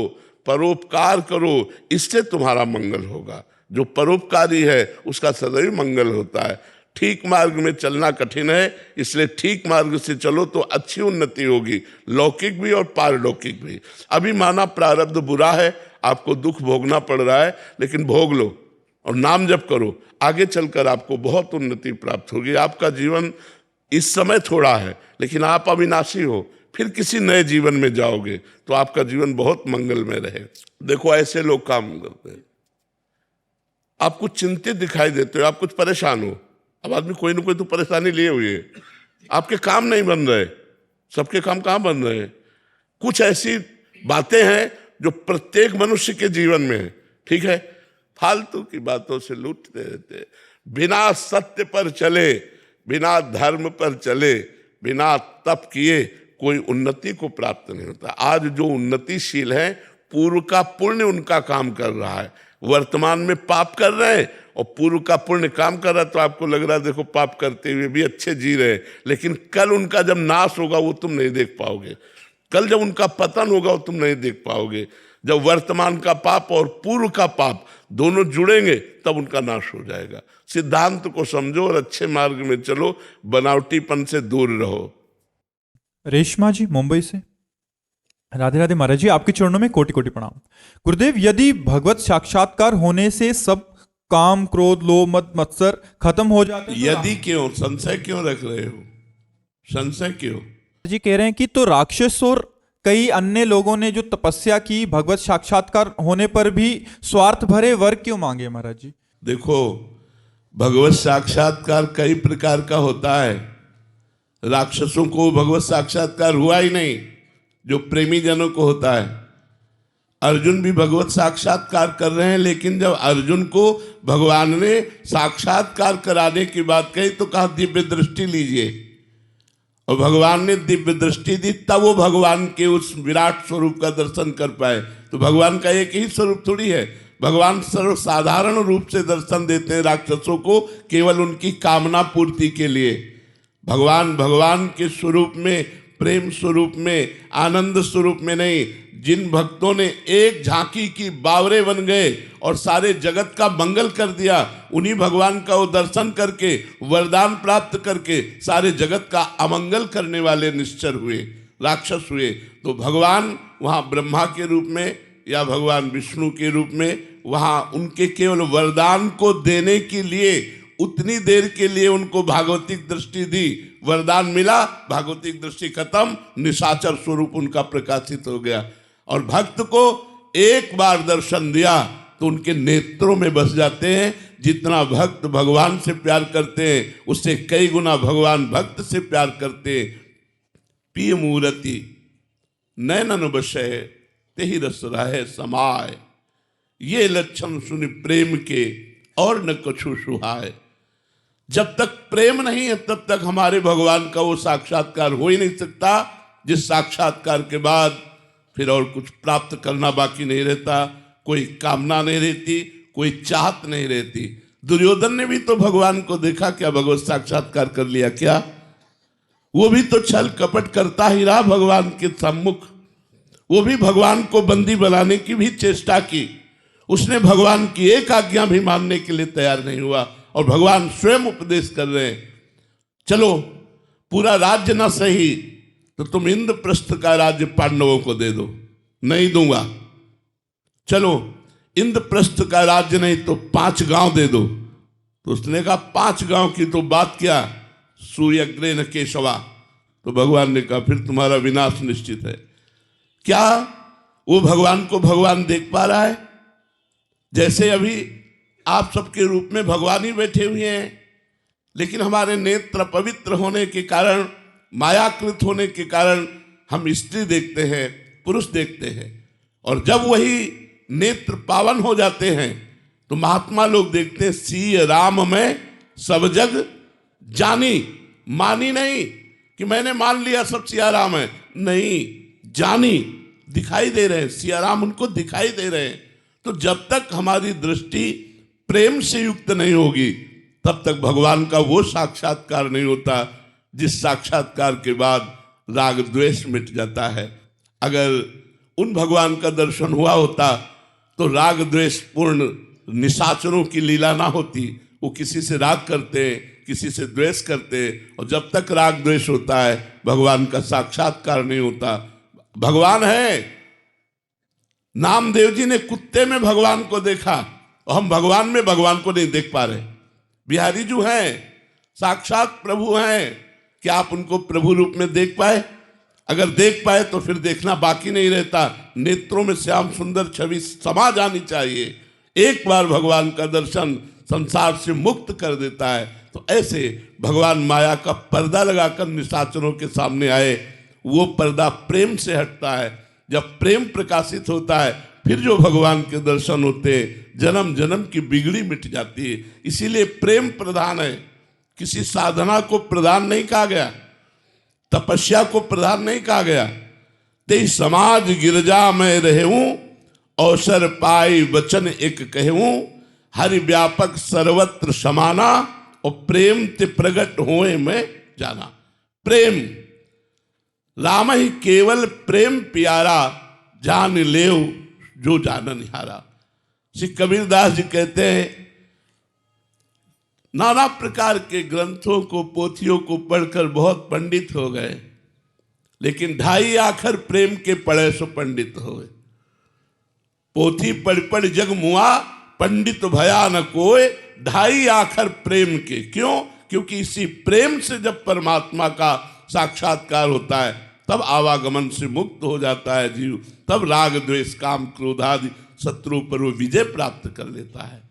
परोपकार करो, इससे तुम्हारा मंगल होगा। जो परोपकारी है उसका सदैव मंगल होता है। ठीक मार्ग में चलना कठिन है, इसलिए ठीक मार्ग से चलो तो अच्छी उन्नति होगी, लौकिक भी और पारलौकिक भी। अभी माना प्रारब्ध बुरा है, आपको दुख भोगना पड़ रहा है, लेकिन भोग लो और नाम जप करो, आगे चलकर आपको बहुत उन्नति प्राप्त होगी। आपका जीवन इस समय थोड़ा है, लेकिन आप अविनाशी हो, फिर किसी नए जीवन में जाओगे तो आपका जीवन बहुत मंगल में रहे। देखो ऐसे लोग काम करते हैं, आप कुछ चिंतित दिखाई देते हो, आप कुछ परेशान हो। अब आदमी कोई ना कोई तो परेशानी लिए हुए है, आपके काम नहीं बन रहे। सबके काम कहाँ बन रहे हैं? कुछ ऐसी बातें हैं जो प्रत्येक मनुष्य के जीवन में है, ठीक है। फालतू की बातों से लूटते रहते। बिना सत्य पर चले, बिना धर्म पर चले, बिना तप किए कोई उन्नति को प्राप्त नहीं होता। आज जो उन्नतिशील है, पूर्व का पुण्य उनका काम कर रहा है। वर्तमान में पाप कर रहे हैं और पूर्व का पुण्य काम कर रहा है, तो आपको लग रहा है देखो पाप करते हुए भी अच्छे जी रहे हैं। लेकिन कल उनका जब नाश होगा वो तुम नहीं देख पाओगे। कल जब उनका पतन होगा वो तुम नहीं देख पाओगे। जब वर्तमान का पाप और पूर्व का पाप दोनों जुड़ेंगे तब उनका नाश हो जाएगा। सिद्धांत को समझो और अच्छे मार्ग में चलो, बनावटीपन से दूर रहो। रेशमा जी मुंबई से। राधे राधे महाराज जी, आपके चरणों में कोटि कोटि प्रणाम। गुरुदेव, यदि भगवत साक्षात्कार होने से सब काम, क्रोध, लोभ, मद, मत्सर खत्म हो जाते हैं, यदि क्यों संशय क्यों रख रहे हो? संशय क्यों? जी कह रहे हैं कि तो राक्षस और कई अन्य लोगों ने जो तपस्या की, भगवत साक्षात्कार होने पर भी स्वार्थ भरे वर क्यों मांगे महाराज जी? देखो, भगवत साक्षात्कार कई प्रकार का होता है। राक्षसों को भगवत साक्षात्कार हुआ ही नहीं जो प्रेमी जनों को होता है। अर्जुन भी भगवत साक्षात्कार कर रहे हैं, लेकिन जब अर्जुन को भगवान ने साक्षात्कार कराने की बात कही तो कहा दिव्य दृष्टि लीजिए, और भगवान ने दिव्य दृष्टि दी, तब वो भगवान के उस विराट स्वरूप का दर्शन कर पाए। तो भगवान का एक ही स्वरूप थोड़ी है, भगवान सर्वसाधारण रूप से दर्शन देते हैं राक्षसों को, केवल उनकी कामना पूर्ति के लिए। भगवान के स्वरूप में, प्रेम स्वरूप में, आनंद स्वरूप में नहीं। जिन भक्तों ने एक झांकी की बावरे बन गए और सारे जगत का मंगल कर दिया, उन्हीं भगवान का वो दर्शन करके, वरदान प्राप्त करके सारे जगत का अमंगल करने वाले निश्चर हुए, राक्षस हुए। तो भगवान वहाँ ब्रह्मा के रूप में या भगवान विष्णु के रूप में, वहाँ उनके केवल वरदान को देने के लिए उतनी देर के लिए उनको भागवतिक दृष्टि दी, वरदान मिला, भागवतिक दृष्टि खत्म, निशाचर स्वरूप उनका प्रकाशित हो गया। और भक्त को एक बार दर्शन दिया तो उनके नेत्रों में बस जाते हैं, जितना भक्त भगवान से प्यार करते हैं उससे कई गुना भगवान भक्त से प्यार करते हैं। पिय मूर्ति नैनन बसय तेहि रस रहे समाय, ये लक्षण सुन प्रेम के और न कछु सुहाय। जब तक प्रेम नहीं है तब तक हमारे भगवान का वो साक्षात्कार हो ही नहीं सकता, जिस साक्षात्कार के बाद फिर और कुछ प्राप्त करना बाकी नहीं रहता, कोई कामना नहीं रहती, कोई चाहत नहीं रहती। दुर्योधन ने भी तो भगवान को देखा क्या, भगवत साक्षात्कार कर लिया क्या? वो भी तो छल कपट करता ही रहा भगवान के सम्मुख। वो भी भगवान को बंदी बनाने की भी चेष्टा की, उसने भगवान की एक आज्ञा भी मानने के लिए तैयार नहीं हुआ। और भगवान स्वयं उपदेश कर रहे हैं, चलो पूरा राज्य ना सही तो तुम इंद्रप्रस्थ का राज्य पांडवों को दे दो। नहीं दूंगा। चलो इंद्रप्रस्थ का राज्य नहीं तो 5 गांव दे दो। तो उसने कहा 5 गांव की तो बात क्या, सूर्यग्रे न केशवा। तो भगवान ने कहा फिर तुम्हारा विनाश निश्चित है। क्या वो भगवान को भगवान देख पा रहा है? जैसे अभी आप सबके रूप में भगवान ही बैठे हुए हैं, लेकिन हमारे नेत्र पवित्र होने के कारण, मायाकृत होने के कारण हम स्त्री देखते हैं, पुरुष देखते हैं। और जब वही नेत्र पावन हो जाते हैं तो महात्मा लोग देखते हैं सिय राम में सब जग जानी। मानी नहीं कि मैंने मान लिया सब सिया राम है, नहीं, जानी, दिखाई दे रहे हैं, सिया राम उनको दिखाई दे रहे हैं। तो जब तक हमारी दृष्टि प्रेम से युक्त नहीं होगी तब तक भगवान का वो साक्षात्कार नहीं होता जिस साक्षात्कार के बाद राग द्वेष मिट जाता है। अगर उन भगवान का दर्शन हुआ होता तो राग द्वेष पूर्ण निशाचरों की लीला ना होती। वो किसी से राग करते हैं, किसी से द्वेष करते हैं, और जब तक राग द्वेष होता है भगवान का साक्षात्कार नहीं होता। भगवान है, नामदेव जी ने कुत्ते में भगवान को देखा और हम भगवान में भगवान को नहीं देख पा रहे। बिहारी जो हैं साक्षात प्रभु हैं, क्या आप उनको प्रभु रूप में देख पाए? अगर देख पाए तो फिर देखना बाकी नहीं रहता, नेत्रों में श्याम सुंदर छवि समा जानी चाहिए। एक बार भगवान का दर्शन संसार से मुक्त कर देता है। तो ऐसे भगवान माया का पर्दा लगाकर निशाचरों के सामने आए, वो पर्दा प्रेम से हटता है। जब प्रेम प्रकाशित होता है फिर जो भगवान के दर्शन होते हैं, जन्म जन्म की बिगड़ी मिट जाती है। इसीलिए प्रेम प्रधान है, किसी साधना को प्रधान नहीं कहा गया, तपस्या को प्रधान नहीं कहा गया। ते समाज गिरजा में रहूं, अवसर पाई वचन एक कहूं, हरि व्यापक सर्वत्र समाना, और प्रेम ते प्रगट होए में जाना। प्रेम, राम ही केवल प्रेम प्यारा, जान लेव जो जानन हारा। श्री कबीरदास जी कहते हैं नाना प्रकार के ग्रंथों को, पोथियों को पढ़कर बहुत पंडित हो गए, लेकिन 2.5 आखर प्रेम के पढ़े सो पंडित हो गए। पोथी पढ़ पढ़ जग मुआ, पंडित भया न कोय, 2.5 आखर प्रेम के। क्यों? क्योंकि इसी प्रेम से जब परमात्मा का साक्षात्कार होता है तब आवागमन से मुक्त हो जाता है जीव, तब राग द्वेष काम क्रोध आदि शत्रु पर वो विजय प्राप्त कर लेता है।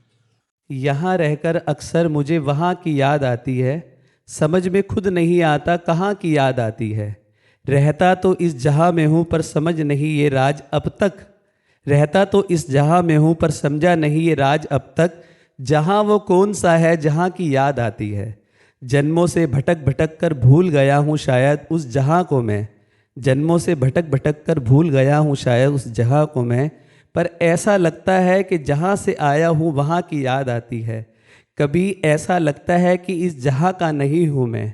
यहाँ रहकर अक्सर मुझे वहाँ की याद आती है, समझ में खुद नहीं आता कहाँ की याद आती है। रहता तो इस जहाँ में हूँ पर समझ नहीं ये राज अब तक, रहता तो इस जहाँ में हूँ पर समझा नहीं ये राज अब तक, जहाँ वो कौन सा है जहाँ की याद आती है। जन्मों से भटक भटक कर भूल गया हूँ शायद उस जहाँ को मैं, जन्मों से भटक भटक कर भूल गया हूँ शायद उस जहाँ को मैं, पर ऐसा लगता है कि जहाँ से आया हूँ वहाँ की याद आती है। कभी ऐसा लगता है कि इस जहाँ का नहीं हूँ मैं,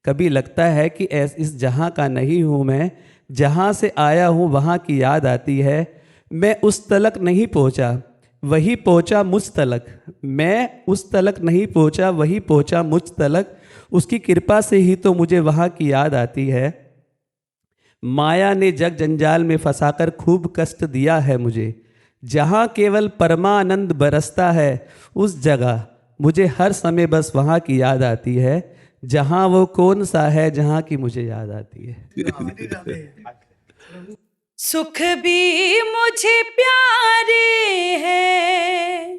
कभी लगता है कि इस जहाँ का नहीं हूँ मैं, जहाँ से आया हूँ वहाँ की याद आती है। मैं उस तलक नहीं पहुँचा, वही पहुँचा मुझ तलक, मैं उस तलक नहीं पहुँचा, वही पहुँचा मुझ तलक, उसकी कृपा से ही तो मुझे वहाँ की याद आती है। माया ने जग जंजाल में फंसाकर खूब कष्ट दिया है मुझे, जहाँ केवल परमानंद बरसता है उस जगह मुझे हर समय बस वहाँ की याद आती है, जहाँ वो कौन सा है जहाँ की मुझे याद आती है। सुख भी मुझे प्यारे हैं,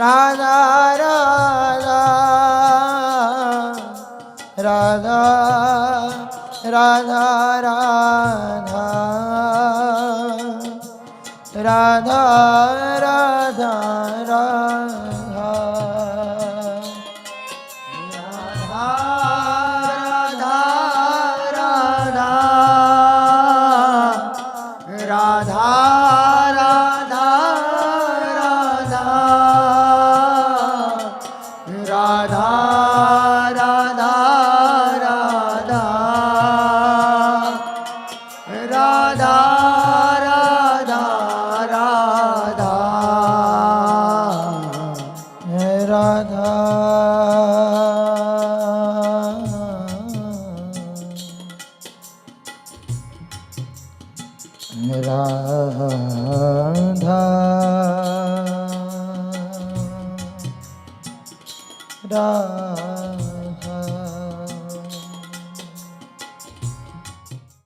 राधा राधा राधा राधा राधा राधा राधा राधा राधा राधा राधा राधा राधा राधा राधा राधा राधा राधा